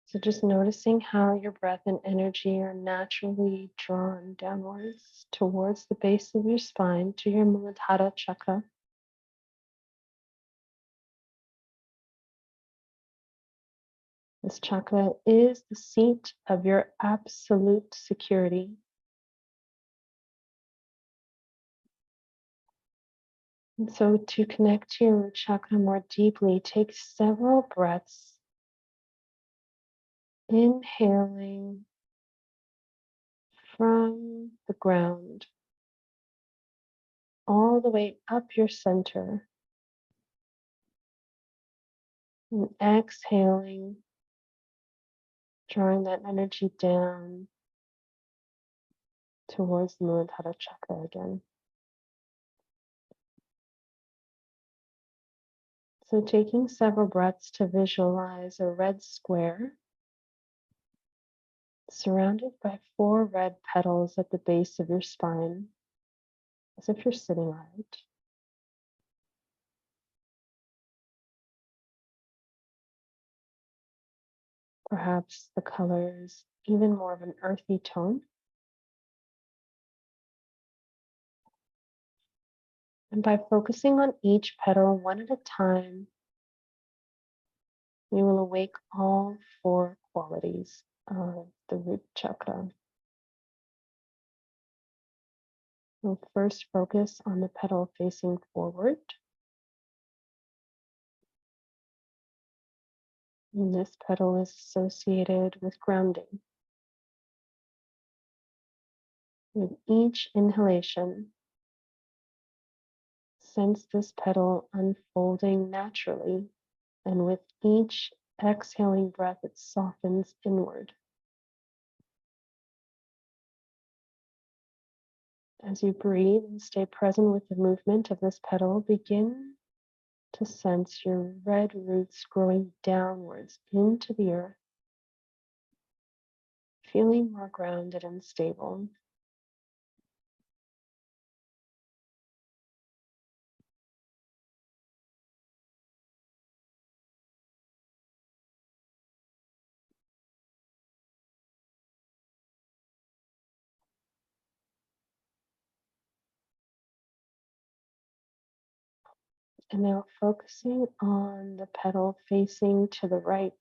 So just noticing how your breath and energy are naturally drawn downwards towards the base of your spine to your Muladhara chakra. This chakra is the seat of your absolute security. And so to connect to your root chakra more deeply, take several breaths. Inhaling from the ground all the way up your center. And exhaling, drawing that energy down towards the Muladhara chakra again. So taking several breaths to visualize a red square surrounded by 4 red petals at the base of your spine, as if you're sitting on it. Perhaps the color is even more of an earthy tone. And by focusing on each petal one at a time, we will awake all 4 qualities of the root chakra. We'll first focus on the petal facing forward. And this petal is associated with grounding. With each inhalation, sense this petal unfolding naturally, and with each exhaling breath, it softens inward. As you breathe and stay present with the movement of this petal, begin to sense your red roots growing downwards into the earth, feeling more grounded and stable. And now focusing on the petal facing to the right,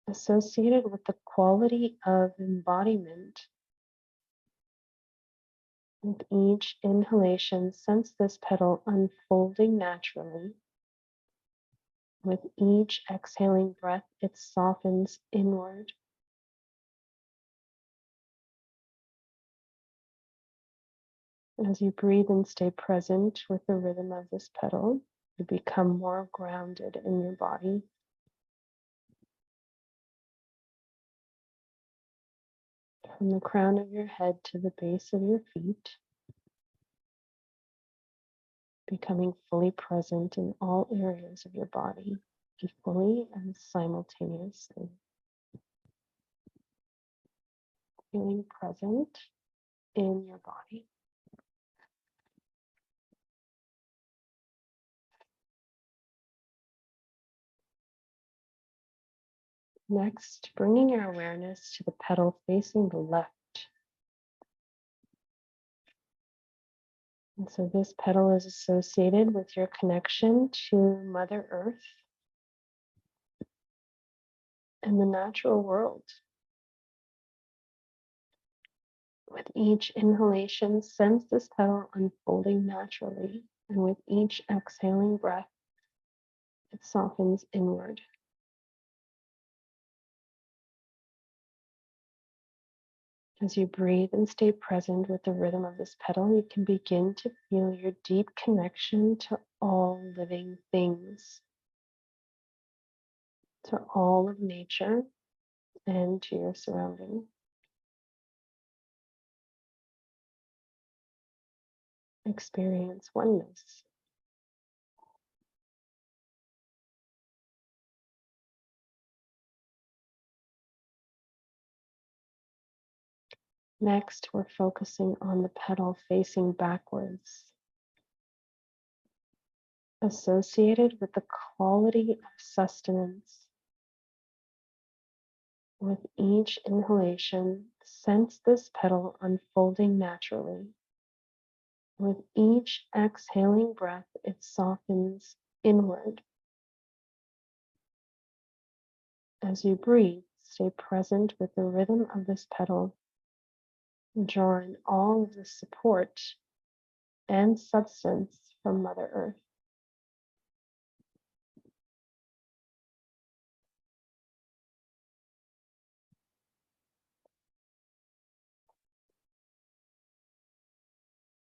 associated with the quality of embodiment. With each inhalation, sense this petal unfolding naturally. With each exhaling breath, it softens inward. As you breathe and stay present with the rhythm of this petal, you become more grounded in your body. From the crown of your head to the base of your feet, becoming fully present in all areas of your body, equally and simultaneously. Feeling present in your body. Next, bringing your awareness to the petal facing the left. And so this petal is associated with your connection to Mother Earth and the natural world. With each inhalation, sense this petal unfolding naturally, and with each exhaling breath, it softens inward. As you breathe and stay present with the rhythm of this petal, you can begin to feel your deep connection to all living things, to all of nature, and to your surroundings. Experience oneness. Next, we're focusing on the petal facing backwards, associated with the quality of sustenance. With each inhalation, sense this petal unfolding naturally. With each exhaling breath, it softens inward. As you breathe, stay present with the rhythm of this petal, drawing all of the support and substance from Mother Earth.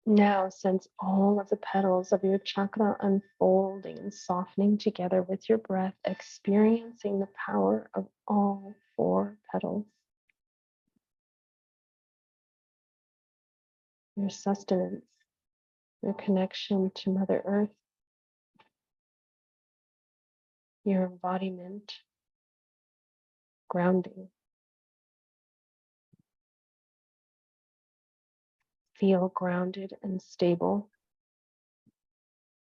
Now sense all of the petals of your chakra unfolding and softening together with your breath, experiencing the power of all 4 petals. Your sustenance, your connection to Mother Earth, your embodiment, grounding. Feel grounded and stable.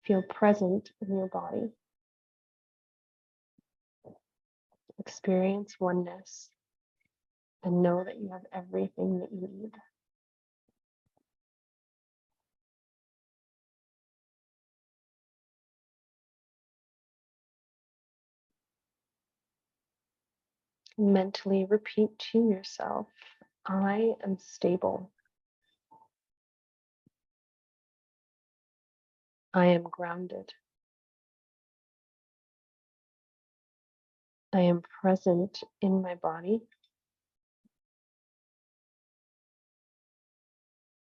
Feel present in your body. Experience oneness and know that you have everything that you need. Mentally repeat to yourself, I am stable. I am grounded. I am present in my body.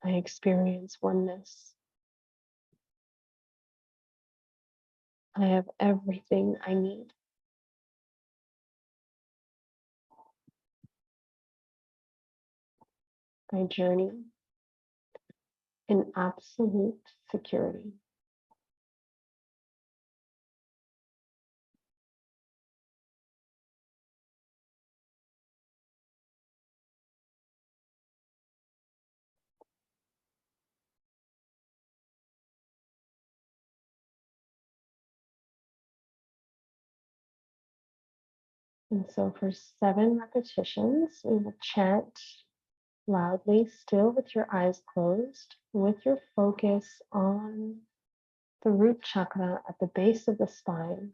I experience oneness. I have everything I need. I journey in absolute security. And so for 7 repetitions, we will chant loudly, still with your eyes closed, with your focus on the root chakra at the base of the spine,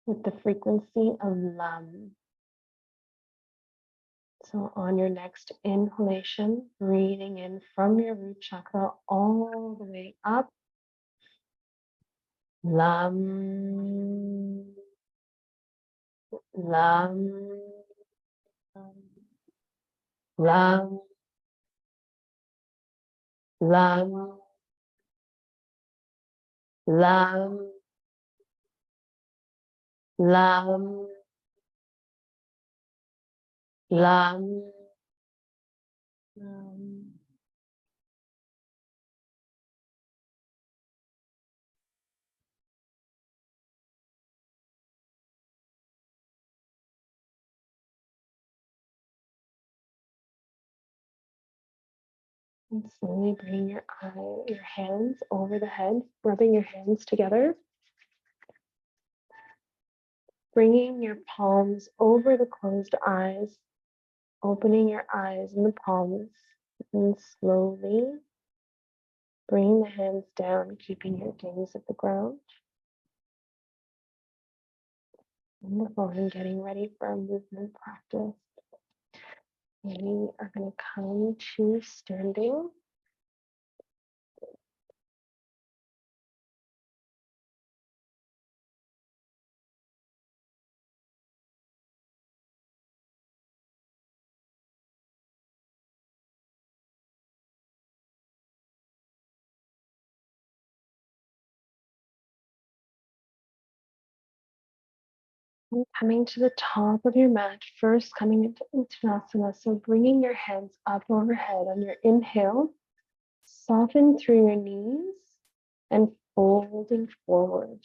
with the frequency of Lam. So on your next inhalation, breathing in from your root chakra all the way up. Lam, Lam, Lam, Lam, Lam, Lam, Lam, Lam. And slowly bring your hands over the head, rubbing your hands together. Bringing your palms over the closed eyes, opening your eyes in the palms, and slowly bringing the hands down, keeping your gaze at the ground. Wonderful, and getting ready for a movement practice. We are going to come to standing. And coming to the top of your mat, first coming into Uttanasana. So bringing your hands up overhead on your inhale, soften through your knees and folding forward.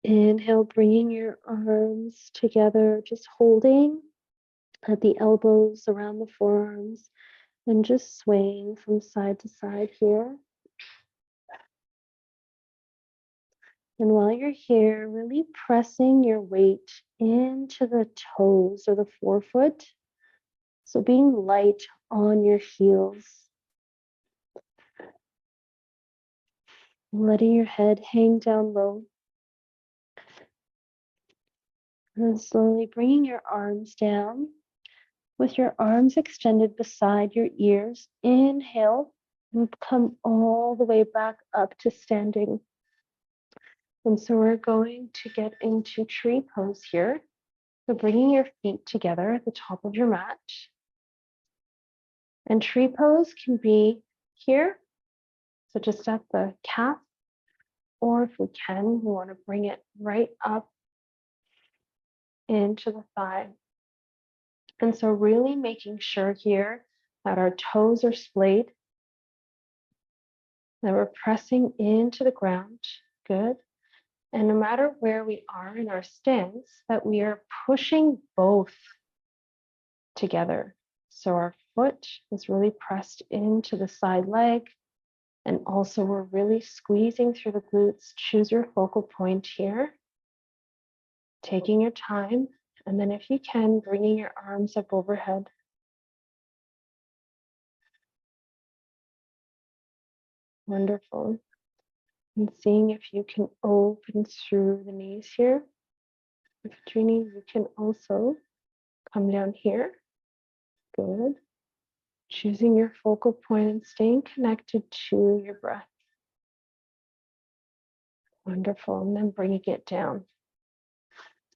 Inhale, bringing your arms together, just holding at the elbows around the forearms and just swaying from side to side here. And while you're here, really pressing your weight into the toes or the forefoot. So being light on your heels. Letting your head hang down low. And slowly bringing your arms down with your arms extended beside your ears. Inhale and come all the way back up to standing. And so we're going to get into tree pose here. So bringing your feet together at the top of your mat. And tree pose can be here, so just at the calf, or if we can, we want to bring it right up into the thigh. And so really making sure here that our toes are splayed, that we're pressing into the ground. Good. And no matter where we are in our stance, that we are pushing both together. So our foot is really pressed into the side leg. And also we're really squeezing through the glutes. Choose your focal point here. Taking your time. And then if you can, bringing your arms up overhead. Wonderful. And seeing if you can open through the knees here. If you need, you can also come down here. Good. Choosing your focal point and staying connected to your breath. Wonderful. And then bringing it down.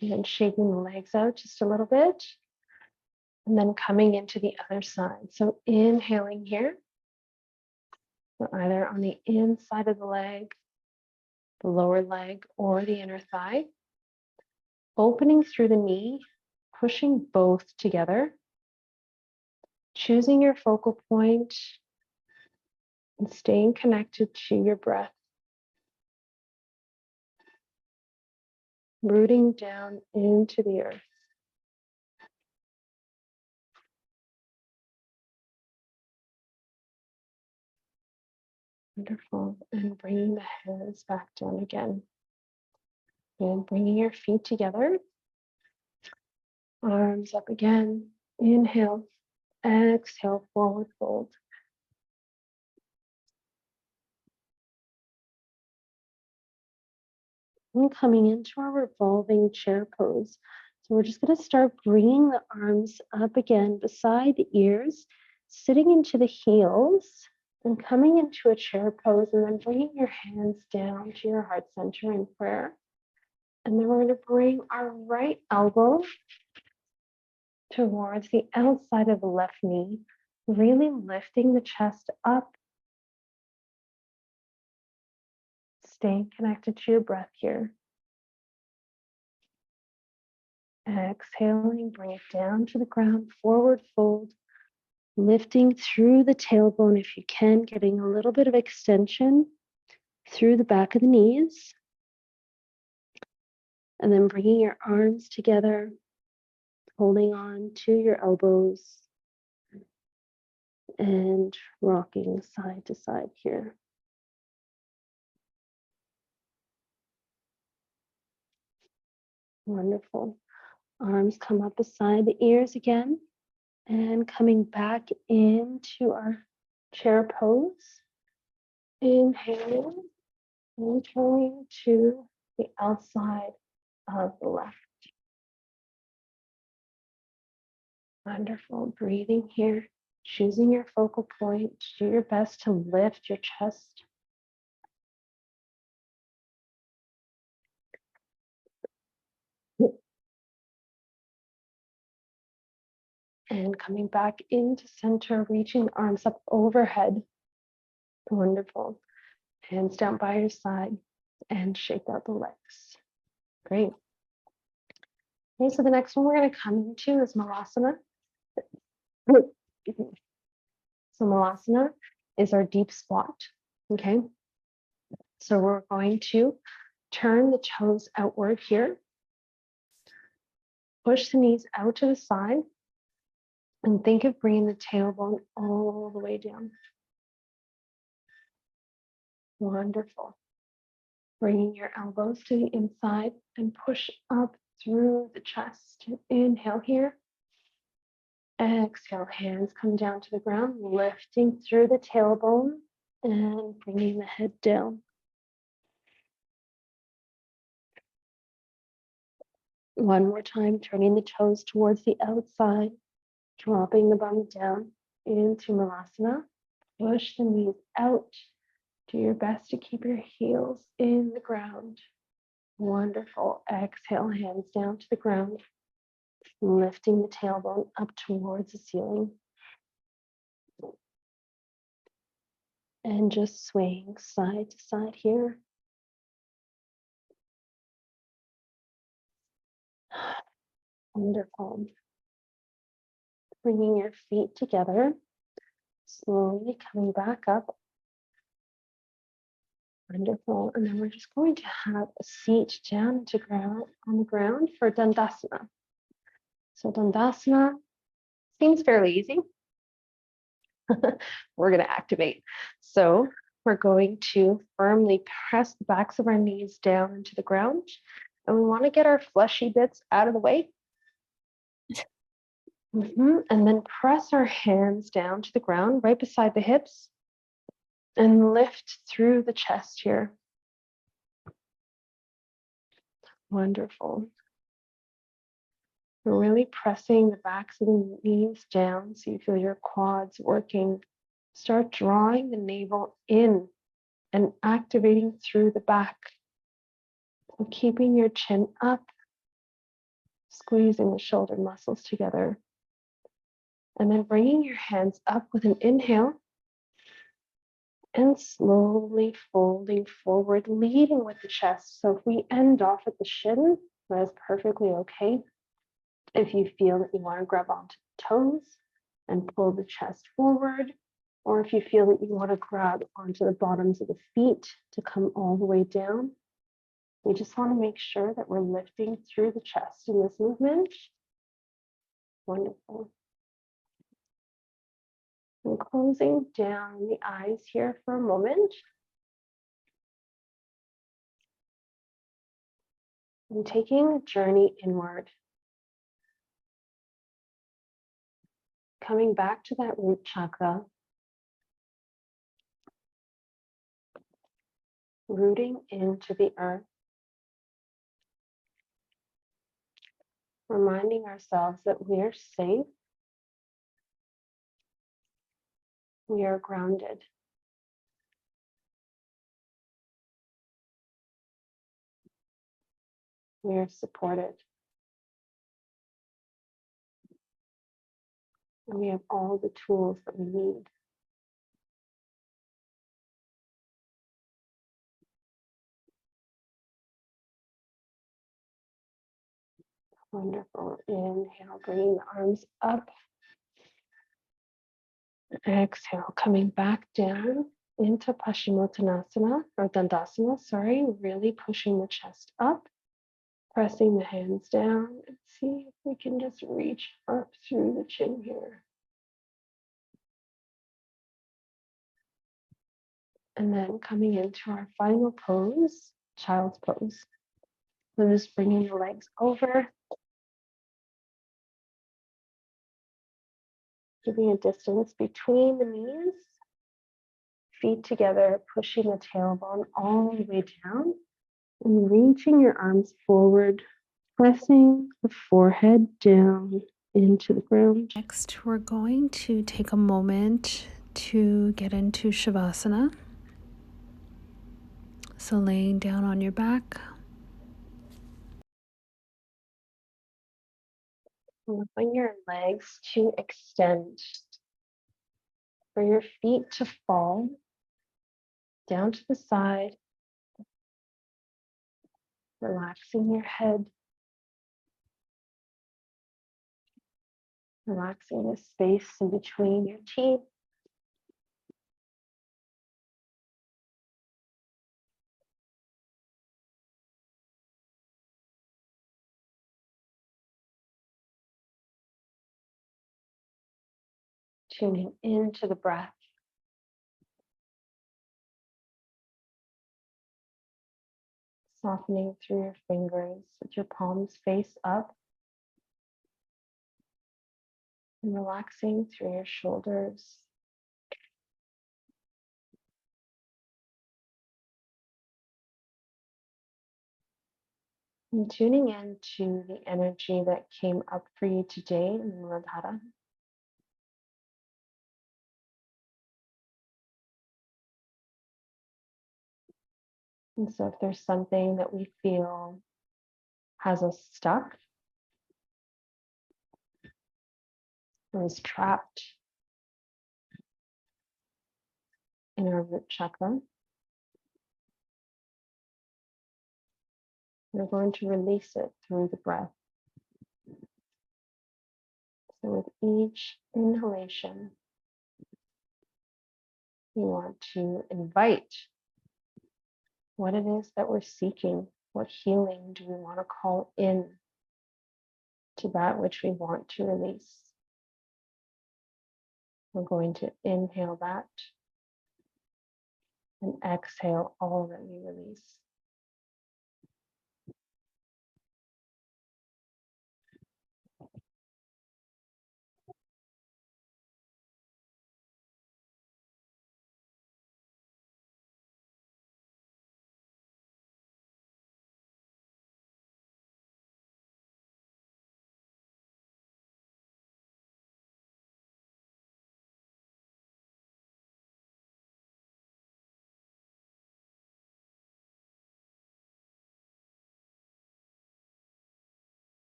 And then shaking the legs out just a little bit. And then coming into the other side. So inhaling here. So either on the inside of the leg, the lower leg, or the inner thigh. Opening through the knee, pushing both together. Choosing your focal point and staying connected to your breath. Rooting down into the earth. Wonderful. And bringing the hands back down again. And bringing your feet together. Arms up again. Inhale. Exhale, forward fold. And coming into our revolving chair pose. So we're just going to start bringing the arms up again beside the ears, sitting into the heels, and coming into a chair pose, and then bringing your hands down to your heart center in prayer. And then we're going to bring our right elbow towards the outside of the left knee, really lifting the chest up. Staying connected to your breath here. Exhaling, bring it down to the ground, forward fold, lifting through the tailbone if you can, getting a little bit of extension through the back of the knees. And then bringing your arms together, holding on to your elbows and rocking side to side here. Wonderful. Arms come up beside the ears again and coming back into our chair pose. Inhaling and turning to the outside of the left. Wonderful. Breathing here, choosing your focal point. Do your best to lift your chest. And coming back into center, reaching arms up overhead. Wonderful. Hands down by your side and shake out the legs. Great. Okay, so the next one we're going to come into is Malasana. So Malasana is our deep squat. Okay. So we're going to turn the toes outward here. Push the knees out to the side. And think of bringing the tailbone all the way down. Wonderful. Bringing your elbows to the inside and push up through the chest. Inhale here. Exhale, hands come down to the ground, lifting through the tailbone and bringing the head down. One more time, turning the toes towards the outside, dropping the bum down into Malasana. Push the knees out. Do your best to keep your heels in the ground. Wonderful. Exhale, hands down to the ground, lifting the tailbone up towards the ceiling. And just swaying side to side here. Wonderful. Bringing your feet together, slowly coming back up. Wonderful. And then we're just going to have a seat down to ground on the ground for Dandasana. So Dandasana seems fairly easy. We're going to activate. So we're going to firmly press the backs of our knees down into the ground. And we want to get our fleshy bits out of the way. And then press our hands down to the ground right beside the hips and lift through the chest here. Wonderful. We're really pressing the backs of the knees down so you feel your quads working. Start drawing the navel in and activating through the back. And keeping your chin up, squeezing the shoulder muscles together. And then bringing your hands up with an inhale and slowly folding forward, leading with the chest. So if we end off at the shin, that is perfectly okay. If you feel that you want to grab onto the toes and pull the chest forward, or if you feel that you want to grab onto the bottoms of the feet to come all the way down, we just want to make sure that we're lifting through the chest in this movement. Wonderful. And closing down the eyes here for a moment. And taking a journey inward. Coming back to that root chakra. Rooting into the earth. Reminding ourselves that we are safe. We are grounded. We are supported. And we have all the tools that we need. Wonderful. Inhale, bringing the arms up. Exhale, coming back down into Paschimottanasana or Dandasana, sorry, really pushing the chest up, pressing the hands down, and see if we can just reach up through the chin here. And then coming into our final pose, child's pose. So just bringing the legs over, giving a distance between the knees, feet together, pushing the tailbone all the way down, and reaching your arms forward, pressing the forehead down into the ground. Next, we're going to take a moment to get into Shavasana. So laying down on your back. Allowing your legs to extend. For your feet to fall down to the side. Relaxing your head. Relaxing the space in between your teeth. Tuning into the breath. Softening through your fingers with your palms face up. And relaxing through your shoulders. And tuning into the energy that came up for you today in Muladhara. And so if there's something that we feel has us stuck, or is trapped in our root chakra, we're going to release it through the breath. So with each inhalation, we want to invite what it is that we're seeking. What healing do we want to call in to that which we want to release? We're going to inhale that and exhale all that we release.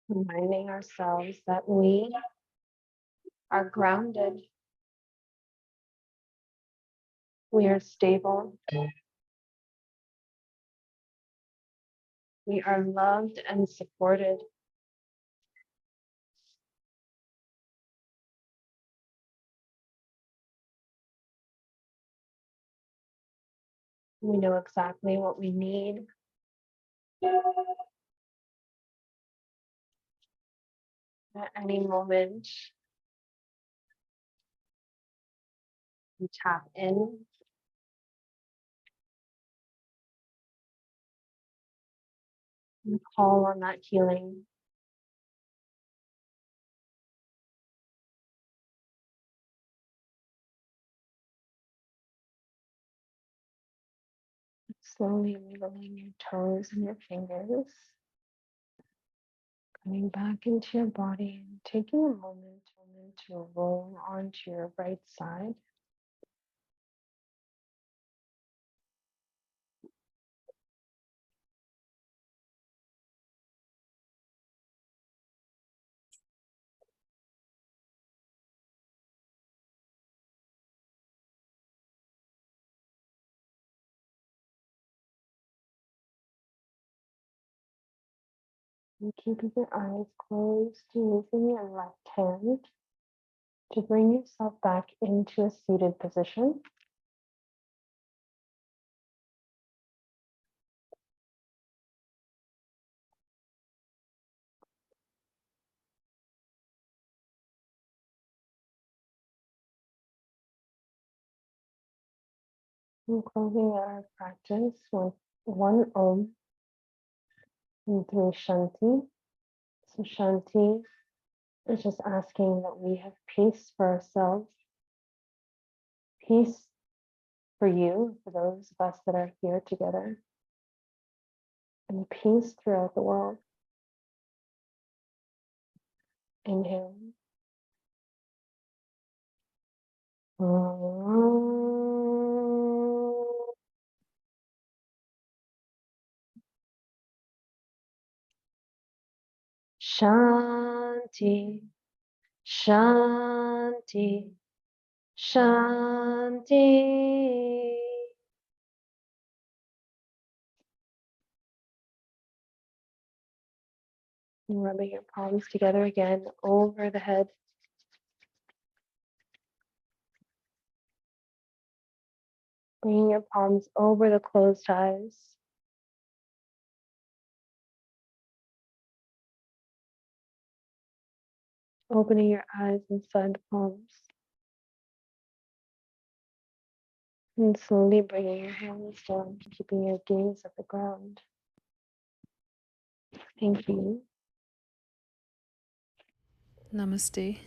Reminding ourselves that we are grounded, we are stable, we are loved and supported. We know exactly what we need. At any moment, we tap in. And call on that healing. Slowly wiggling your toes and your fingers. Coming back into your body and taking a moment to roll onto your right side. And keeping your eyes closed, using your left hand to bring yourself back into a seated position. And closing out our practice with one Om and three Shanti. So Shanti is just asking that we have peace for ourselves, peace for you, for those of us that are here together, and peace throughout the world. Inhale. Shanti, Shanti, Shanti. And rubbing your palms together again over the head. Bringing your palms over the closed eyes. Opening your eyes inside the palms. And slowly bringing your hands down, keeping your gaze at the ground. Thank you. Namaste.